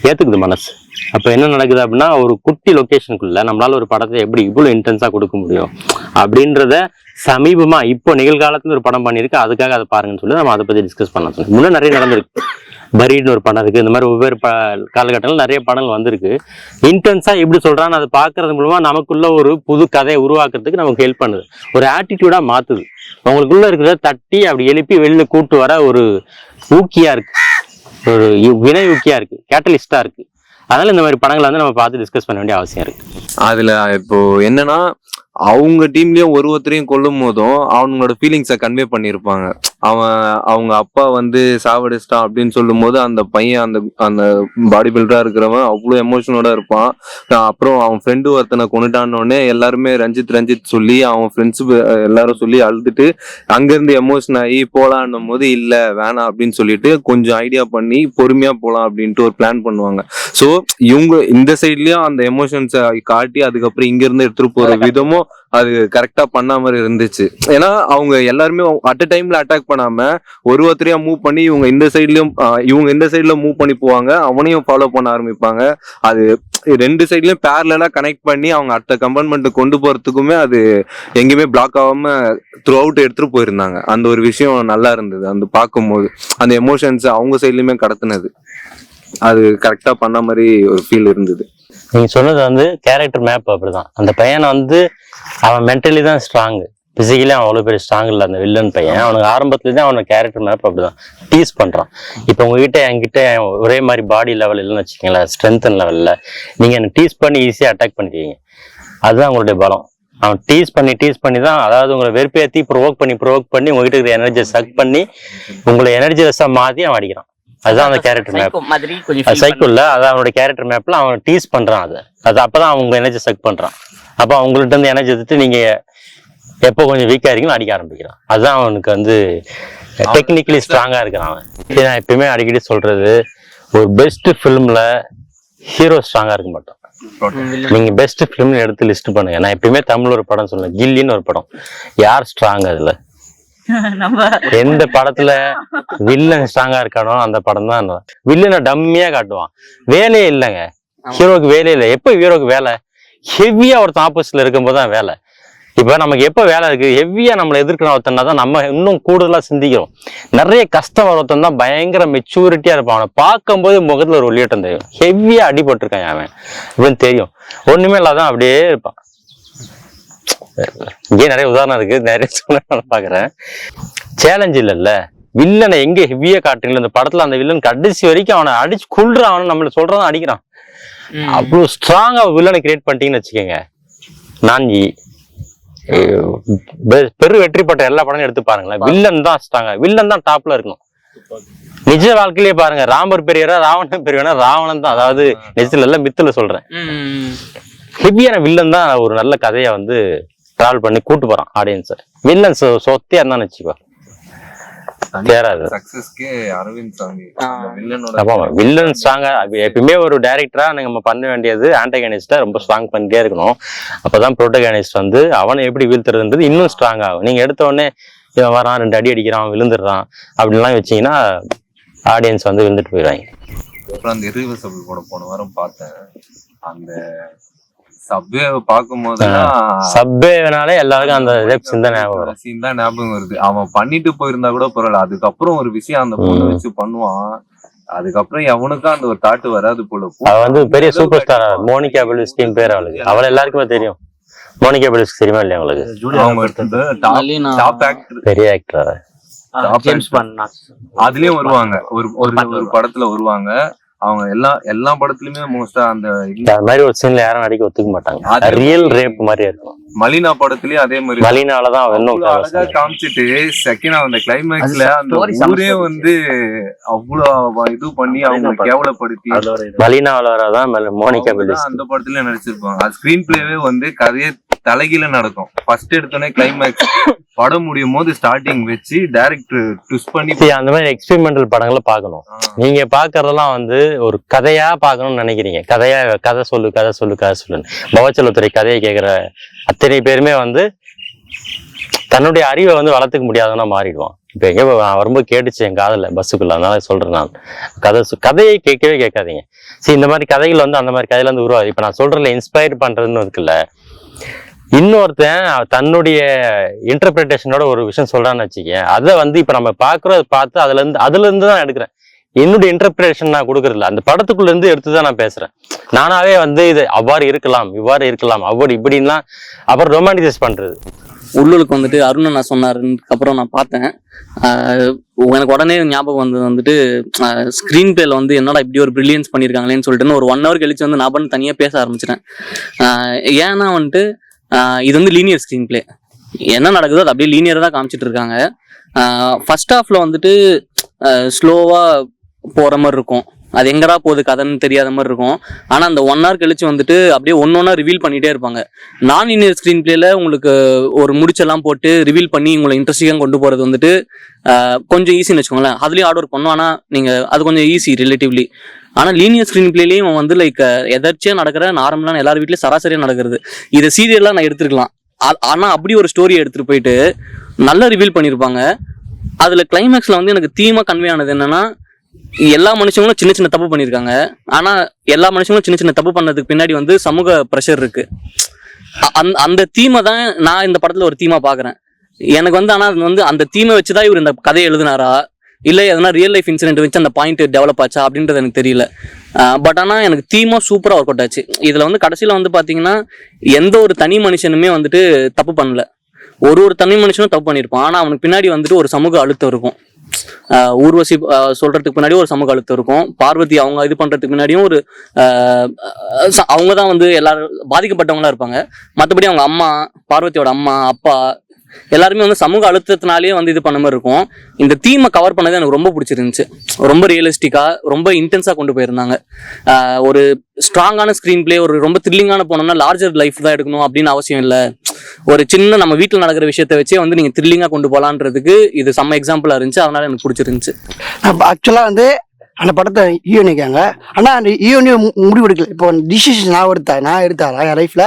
ஏத்துக்குது மனசு. அப்ப என்ன நடக்குது அப்படின்னா, ஒரு குட்டி லொக்கேஷனுக்குள்ள நம்மளால ஒரு படத்தை எப்படி இவ்வளவு இன்டென்ஸா கொடுக்க முடியும் அப்படின்றத சமீபமா இப்போ நிகழ்காலத்துல ஒரு படம் பண்ணிருக்கு. அதுக்காக அதை பாருங்கன்னு சொல்லி நம்ம அதை பத்தி டிஸ்கஸ் பண்ண சொன்னோம். முன்னே நிறைய நடந்திருக்கு. பரீட்னு ஒரு படம் இருக்கு. இந்த மாதிரி ஒவ்வொரு காலகட்டங்கள் நிறைய படங்கள் வந்திருக்கு. இன்டென்ஸா எப்படி சொல்றான்னு அதை பாக்குறது மூலமா நமக்குள்ள ஒரு புது கதையை உருவாக்குறதுக்கு நமக்கு ஹெல்ப் பண்ணுது, ஒரு ஆட்டிடியூடா மாத்துது. அவங்களுக்குள்ள இருக்கிறத தட்டி அப்படி எழுப்பி வெளியில கூட்டு வர ஒரு ஊக்கியா இருக்கு, ஒரு வினை ஊக்கியா இருக்கு, கேட்டலிஸ்டா இருக்கு. அதனால இந்த மாதிரி படங்களை வந்து நம்ம பார்த்து டிஸ்கஸ் பண்ண வேண்டிய அவசியம் இருக்கு. அதுல இப்போ என்னன்னா, அவங்க டீம்லயும் ஒருத்தரையும் கொல்லும் போதும் அவங்களோட ஃபீலிங்ஸை கன்வே பண்ணியிருப்பாங்க. அவங்க அப்பா வந்து சாவடிச்சிட்டான் அப்படின்னு சொல்லும் போது அந்த பையன் அந்த பாடி பில்டரா இருக்கிறவன் அவ்வளோ எமோஷனோட இருப்பான். அப்புறம் அவன் ஃப்ரெண்டு ஒருத்தனை கொண்டுட்டானோடனே எல்லாருமே ரஞ்சித் சொல்லி அவன் ஃப்ரெண்ட்ஸு எல்லாரும் சொல்லி அழுதுட்டு அங்கிருந்து எமோஷன் ஆகி போலான்னும் போது இல்ல வேணாம் அப்படின்னு சொல்லிட்டு கொஞ்சம் ஐடியா பண்ணி பொறுமையா போலாம் அப்படின்ட்டு ஒரு பிளான் பண்ணுவாங்க. ஸோ இவங்க இந்த சைட்லயும் அந்த எமோஷன்ஸை காட்டி அதுக்கப்புறம் இங்க இருந்து எடுத்துட்டு போற விதமும் அது கரெக்டா பண்ண மாதிரி இருந்துச்சு. ஏன்னா அவங்க எல்லாருமே அட் அ டைம்ல அட்டாக் பண்ணாம ஒருத்தரையா மூவ் பண்ணி இவங்க இந்த சைட்ல மூவ் பண்ணி போவாங்க, அவனையும் ஃபாலோ பண்ண ஆரம்பிப்பாங்க. அது ரெண்டு சைட்லயும் பேரலா கனெக்ட் பண்ணி அவங்க அடுத்த கம்பார்ட்மெண்ட் கொண்டு போறதுக்குமே அது எங்கேயுமே பிளாக் ஆகாம த்ரூ அவுட் எடுத்துட்டு போயிருந்தாங்க. அந்த ஒரு விஷயம் நல்லா இருந்தது. அந்த பார்க்கும்போது அந்த எமோஷன்ஸ் அவங்க சைட்லயுமே கடத்துனது அது கரெக்டா பண்ண மாதிரி ஒரு ஃபீல் இருந்தது. நீங்க சொன்னது வந்து கேரக்டர் மேப் அப்படிதான். அந்த பையனை வந்து அவன் மென்டலி தான் ஸ்ட்ராங்கு, பிசிக்கலி அவன் அவ்வளோ பெரிய ஸ்ட்ராங் இல்லை. அந்த வில்லன் பையன் அவனுக்கு ஆரம்பத்துலேருந்து அவனோட கேரக்டர் மேப் அப்படிதான் டீஸ் பண்ணுறான். இப்போ உங்ககிட்ட என்கிட்ட ஒரே மாதிரி பாடி லெவல் இல்லைன்னு வச்சுக்கீங்களேன், ஸ்ட்ரென்த் லெவலில் நீங்கள் என்னை டீஸ் பண்ணி ஈஸியாக அட்டாக் பண்ணிடுவீங்க. அதுதான் உங்களுடைய பலம். அவன் டீஸ் பண்ணி தான், அதாவது உங்களை வெறுப்பேற்றி ப்ரொவோக் பண்ணி உங்ககிட்ட இருக்கிற எனர்ஜியை சக் பண்ணி உங்களை எனர்ஜி லெஸ்ஸாக மாற்றி அவன் அடிக்கிறான். அதுதான் அந்த கேரக்டர் மேப். சைக்கிள்ல அதான் அவனோட கேரக்டர் மேப்ல அவன் டீஸ் பண்றான். அது அப்பதான் அவங்க எனர்ஜி சக் பண்றான். அப்ப அவங்கள்ட்ட இருந்து எனர்ஜி எடுத்துட்டு நீங்க எப்போ கொஞ்சம் வீக்கா இருக்கீங்களோ அடிக்க ஆரம்பிக்கிறான். அதுதான் அவனுக்கு வந்து டெக்னிக்கலி ஸ்ட்ராங்கா இருக்கிறான் அவன். நான் எப்பயுமே அடிக்கடி சொல்றது, ஒரு பெஸ்ட் ஃபிலிம்ல ஹீரோ ஸ்ட்ராங்கா இருக்க மாட்டான். நீங்க பெஸ்ட் ஃபிலிம்னு எடுத்து லிஸ்ட் பண்ணுங்க. நான் எப்பயுமே தமிழ் ஒரு படம் சொல்லுவேன், கில்லின்னு ஒரு படம். யார் ஸ்ட்ராங் அதுல? எந்த படத்துல வில்லன் ஸ்ட்ராங்கா இருக்கானோ அந்த படம் தான். வில்லனை டம்மியா காட்டுவான், வேலையே இல்லைங்க ஹீரோக்கு, வேலையே இல்லை. எப்ப ஹீரோக்கு வேலை? ஹெவியா ஒருத்தன் ஆப்போசிட்ல இருக்கும் போதுதான் வேலை. இப்ப நமக்கு எப்ப வேலை இருக்கு, ஹெவியா நம்மளை எதிர்க்கணும் ஒருத்தனா தான் நம்ம இன்னும் கூடுதலா சிந்திக்கிறோம். நிறைய கஷ்டம் ஒருத்தன் தான் பயங்கர மெச்சூரிட்டியா இருப்பான். அவனை பார்க்கும்போது முகத்துல ஒரு ஒளியட்டம் தெரியும், ஹெவியா அடிபட்டிருக்கான் அவன் இப்படின்னு தெரியும். ஒண்ணுமே இல்லாதான் அப்படியே இருப்பான். இங்கே நிறைய உதாரணம் இருக்கு, நிறைய சொல்ல பாக்குறேன். சேலஞ்ச் இல்லைல்ல, வில்லனை எங்க ஹெவியா காட்டுறீங்களோ இந்த படத்துல அந்த வில்லன் கடைசி வரைக்கும் அவனை அடிச்சு கொள்றான். அவனை நம்மள சொல்றதான் அடிக்கிறான். அவ்வளவு ஸ்ட்ராங்கா வில்லனை கிரியேட் பண்ணிட்டீங்கன்னு வச்சுக்கோங்க. நான்ஜி பெரு வெற்றி பெற்ற எல்லா படமும் எடுத்து பாருங்களேன், வில்லன் தான் ஸ்ட்ராங்கா, வில்லன் தான் டாப்ல இருக்கணும். நிஜ வாழ்க்கையிலேயே பாருங்க, ராமர் பெரியவரா ராவணன் பெரியவனா, ராவணன் தான். அதாவது நிஜத்துல இல்ல, மித்துல சொல்றேன். ஹெவியான வில்லன் தான் ஒரு நல்ல கதையை வந்து டிராவல் பண்ணி கூட்டு போறான் ஆடியன்ஸ். வில்லன் சொத்தியா இருந்தான்னு வச்சுக்கோ, சக்சஸ்க்கே அரவிந்த் சாமி வில்லன் ஸ்ட்ராங்கா. எப்பயுமே ஒரு டைரக்டரா நம்ம பண்ண வேண்டியது ஆன்டகனிஸ்டா ரொம்ப ஸ்ட்ராங் பண்ணிட்டே இருக்கணும். அப்பதான் ப்ரோட்டகனிஸ்ட் வந்து அவனை எப்படி வீழ்த்துறதுன்றது இன்னும் ஸ்ட்ராங் ஆகும். நீங்க எடுத்த உடனே இவன் வரான், 2 அடி அடிக்கிறான், விழுந்துடுறான் அப்படின்லாம் வச்சீங்கன்னா ஆடியன்ஸ் வந்து விழுந்துட்டு போயிடுவாங்க. அப்புறம் அந்த இரிவர்சபிள் கூட போன வாரம் பார்த்தேன். அந்த சப்வே பார்க்கும் போதெல்லாம் சப்வேனாலே எல்லாருக்கும் அந்த சீன் தான் ஞாபகம் வருது. அவன் பண்ணிட்டு போயிருந்தா கூட பரவாயில்ல, அதுக்கப்புறம் ஒரு விஷயம் அந்த பொண்ணு வச்சு பண்ணுவான், அதுக்கப்புறம் எவனுக்கும் அந்த ஒரு தாட்டு வராது போல. அவ வந்து பெரிய சூப்பர் ஸ்டார் மோனிகா பெலுஸ்கின் பேர் அவளுக்கு, அவளை எல்லாருக்குமே தெரியும். மோனிகா பெலுஸ்கி தெரியுமா இல்லையா உங்களுக்கு? பெரிய ஆக்டர், அதுலயும் வருவாங்க, ஒரு படத்துல வருவாங்க. அவங்க எல்லா படத்துலயுமே மோஸ்டா அந்த மாதிரி ஒரு சீன்ல யாரும் நடிக்க ஒத்துக்க மாட்டாங்க. ரியல் ரேப் மாதிரி இருக்கும். மலினா படத்துலயும் அதே மாதிரி மலினாலதான் அழகா காமிச்சிட்டு செகண்ட் அந்த கிளைமேக்ஸ்ல அந்த ஊரே வந்து அவ்வளவு இது பண்ணி அவங்க கேவலப்படுத்தி மலினால வரதான் மோனிகா பெலுஸ்கி அந்த படத்துல நடிச்சிருப்பாங்க. அது ஸ்கிரீன் பிளேவே வந்து கதையே தலைகீழ நடக்கும். ஃபர்ஸ்ட் எடுத்தோடனே கிளைமேக்ஸ் படம் முடியும் போது ஸ்டார்டிங் வச்சு டைரக்டர் ட்விஸ்ட் பண்ணி அந்த மாதிரி எக்ஸ்பெரிமெண்டல் படங்களை பார்க்கணும். நீங்க பாக்குறதெல்லாம் வந்து ஒரு கதையா பார்க்கணும்னு நினைக்கிறீங்க. கதை சொல்லு பவச்சலத்துறை கதையை கேட்கிற அத்தனை பேருமே வந்து தன்னுடைய அறிவை வந்து வளர்த்துக்க முடியாதுன்னா மாறிடுவான். இப்ப எங்க வரும்போது கேட்டுச்சு என் காதல பஸ்ஸுக்குள்ள, அதனால சொல்றேன் நான், கதையை கேட்கவே கேட்காதீங்க. சரி, இந்த மாதிரி கதைகள் வந்து அந்த மாதிரி கதையில இருந்து உருவாது. இப்ப நான் சொல்றதுல இன்ஸ்பயர் பண்றதுன்னு இருக்குல்ல, இன்னொருத்தன் தன்னுடைய இன்டர்பிரிட்டேஷனோட ஒரு விஷயம் சொல்றான்னு வச்சுக்கேன், அதை வந்து இப்ப நம்ம பார்த்து அதுல இருந்து தான் எடுக்கிறேன். என்னுடைய இன்டர்பிரேஷன் நான் கொடுக்கறதில்ல, அந்த படத்துக்குள்ள இருந்து எடுத்துதான் நான் பேசுறேன். நானாவே வந்து இது அவ்வாறு இருக்கலாம், இவ்வாறு இருக்கலாம், அவ்வாறு இப்படின்லாம் அப்புறம் ரொமான்டிசைஸ் பண்றது. உள்ளூருக்கு வந்துட்டு அருண் நான் சொன்னாருன்னு அப்புறம் நான் பார்த்தேன். எனக்கு உடனே ஞாபகம் வந்தது வந்துட்டு ஸ்க்ரீன் பிளேல வந்து என்னடா இப்படி ஒரு பிரில்லியன்ஸ் பண்ணியிருக்காங்களேன்னு சொல்லிட்டு ஒரு 1 hour கழிச்சு வந்து நான் பண்ணி தனியாக பேச ஆரம்பிச்சிட்டேன். ஏன்னா வந்துட்டு இது வந்து லீனியர் ஸ்க்ரீன் பிளே, என்ன நடக்குதோ அது அப்படியே லீனியராக தான் காமிச்சிட்டு இருக்காங்க. ஃபர்ஸ்ட் ஹாஃப்ல வந்துட்டு ஸ்லோவா போற மாதிரி இருக்கும், அது எங்கடா போகுது கதைன்னு தெரியாத மாதிரி இருக்கும். ஆனால் அந்த 1 hour கழிச்சு வந்துட்டு அப்படியே ஒன்னொன்னா ரிவீல் பண்ணிட்டே இருப்பாங்க. நான் லீனியர் ஸ்க்ரீன் பிளேல உங்களுக்கு ஒரு முடிச்செல்லாம் போட்டு ரிவீல் பண்ணி உங்களை இன்ட்ரெஸ்டிங்காக கொண்டு போறது வந்துட்டு கொஞ்சம் ஈஸின்னு வச்சுக்கோங்களேன். அதுலேயும் ஹார்ட் ஒர்க் பண்ணும், ஆனால் நீங்கள் அது கொஞ்சம் ஈஸி ரிலேட்டிவ்லி. ஆனால் லீனியர் ஸ்க்ரீன் பிளேலையும் வந்து லைக் எதர்ச்சியாக நடக்கிற நார்மலான எல்லார் வீட்லேயும் சராசரியாக நடக்கிறது. இதை சீரியலாக நான் எடுத்துருக்கலாம், ஆனால் அப்படி ஒரு ஸ்டோரியை எடுத்துகிட்டு போயிட்டு நல்லா ரிவீல் பண்ணியிருப்பாங்க. அதில் கிளைமேக்ஸில் வந்து எனக்கு தீமாக கன்வே ஆனது என்னன்னா, எல்லா மனுஷங்களும் சின்ன சின்ன தப்பு பண்ணியிருக்காங்க, ஆனால் எல்லா மனுஷங்களும் சின்ன சின்ன தப்பு பண்ணதுக்கு பின்னாடி வந்து சமூக ப்ரெஷர் இருக்கு. அந்த தீமை தான் நான் இந்த படத்தில் ஒரு தீமாக பார்க்குறேன். எனக்கு வந்து ஆனால் அது வந்து அந்த தீமை வச்சு தான் இவர் இந்த கதையை எழுதினாரா, இல்லை எதனா ரியல் லைஃப் இன்சிடென்ட் வச்சு அந்த பாயிண்ட் டெவலப் ஆச்சா அப்படின்றது எனக்கு தெரியல. பட் ஆனால் எனக்கு தீமாக சூப்பராக ஒர்க் அவுட் ஆச்சு. இதில் வந்து கடைசியில் வந்து பார்த்தீங்கன்னா எந்த ஒரு தனி மனுஷனுமே வந்துட்டு தப்பு பண்ணல, ஒரு தனி மனுஷனும் தப்பு பண்ணியிருப்பான், ஆனால் அவனுக்கு பின்னாடி வந்துட்டு ஒரு சமூக அழுத்தம் இருக்கும். ஊர்வசி சொல்றதுக்கு பின்னாடி ஒரு சமூக அழுத்தம் இருக்கும், பார்வதி அவங்க இது பண்றதுக்கு முன்னாடியும் ஒரு அவங்க தான் வந்து எல்லாரும் பாதிக்கப்பட்டவங்களா இருப்பாங்க. மற்றபடி அவங்க அம்மா, பார்வதியோட அம்மா, அப்பா எல்லாருமே வந்து சமூக அழுத்தத்தினாலேயே வந்து இது பண்ண மாதிரி இருக்கும். இந்த தீமை கவர் பண்ணது எனக்கு ரொம்ப பிடிச்சிருந்துச்சு. ரொம்ப ரியலிஸ்டிக்கா, ரொம்ப இன்டென்ஸா கொண்டு போயிருந்தாங்க. ஒரு ஸ்ட்ராங்கான ஸ்க்ரீன் பிளே, ஒரு ரொம்ப த்ரில்லிங்கான போனோம்னா லார்ஜர் லைஃப் தான் எடுக்கணும் அப்படின்னு அவசியம் இல்லை. ஒரு சின்ன நம்ம வீட்டில் நடக்கிற விஷயத்த வச்சே வந்து நீங்கள் த்ரில்லிங்காக கொண்டு போகலான்றதுக்கு இது செம்ம எக்ஸாம்பிளாக இருந்துச்சு. அதனால எனக்கு பிடிச்சிருந்துச்சு. ஆக்சுவலாக வந்து அந்த படத்தை ஈவனிக்காங்க, ஆனால் அந்த ஈவனி முடிவு எடுக்கல. இப்போ டிசிஷன் நான் எடுத்தாரா என் லைஃப்பில்,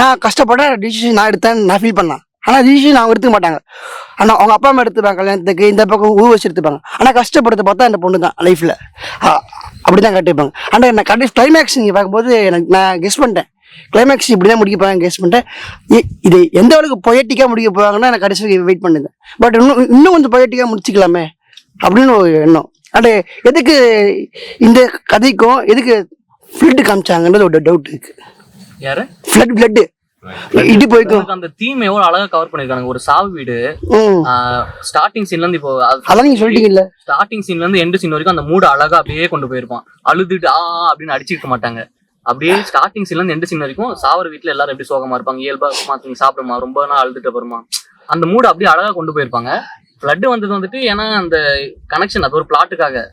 நான் கஷ்டப்பட்டேன், டிசிஷன் நான் எடுத்தேன்னு நான் ஃபீல் பண்ணேன். ஆனால் டிசிஷன் அவங்க எடுத்துக்க மாட்டாங்க. ஆனால் அவங்க அப்பா அம்மா எடுத்துப்பாங்க கல்யாணத்துக்கு, இந்த பக்கம் ஊர்வசி எடுத்துப்பாங்க. ஆனால் கஷ்டப்படுத்த பார்த்தா அந்த பொண்ணு தான் லைஃப்பில் அப்படி தான் கட்டிப்பாங்க. ஆனால் என்ன கடைசி கிளைமேக்ஸ் நீங்கள் பார்க்கும்போது எனக்கு நான் கெஸ் பண்ணிட்டேன், கிளைமேக்ஸ் இப்படி தான் முடிக்க போகிறாங்க கெஸ் பண்ணிட்டேன். இது எந்த அளவுக்கு பொயட்டிக்காக முடிக்க போவாங்கன்னா நான் கடைசி வெயிட் பண்ணிருந்தேன். பட் இன்னும் கொஞ்சம் பொயட்டிக்காக முடிச்சிக்கலாமே அப்படின்னு ஒரு எண்ணம். அண்ட் எதுக்கு இந்த கதைக்கும் எதுக்கு ஃப்ளட் காமிச்சாங்கன்றது ஒரு டவுட் இருக்கு. யாரு ஃப்ளட் இடி போய்க்கும். அந்த தீம் எவ்வளவு அழகா கவர் பண்ணிருக்காங்க. ஒரு சாவு வீடு ஸ்டார்டிங் சீன்ல இருந்து, இப்போ அதான் நீங்க சொல்லிட்டீங்கல்ல, ஸ்டார்டிங் சீன்ல இருந்து எண்ட் சீன் வரைக்கும் அந்த மூடு அழகா அப்படியே கொண்டு போயிருப்பான். அழுதுட்டு அப்படின்னு அடிச்சிருக்க மாட்டாங்க. அப்படியே ஸ்டார்டிங் சீன்ல இருந்து எண்ட் சீன் வரைக்கும் சாவர வீட்டுல எல்லாரும் எப்படி சோகமா இருப்பாங்க, இயல்பா நீ சாப்பிடுமா, ரொம்ப நாள் அழுதுட்டு அப்புறமா அந்த மூடு அப்படியே அழகா கொண்டு போயிருப்பாங்க. ஃப்ளட் வந்தது வந்துட்டு ஏன்னா அந்த கனெக்ஷன், அது ஒரு பிளாட்டுக்காக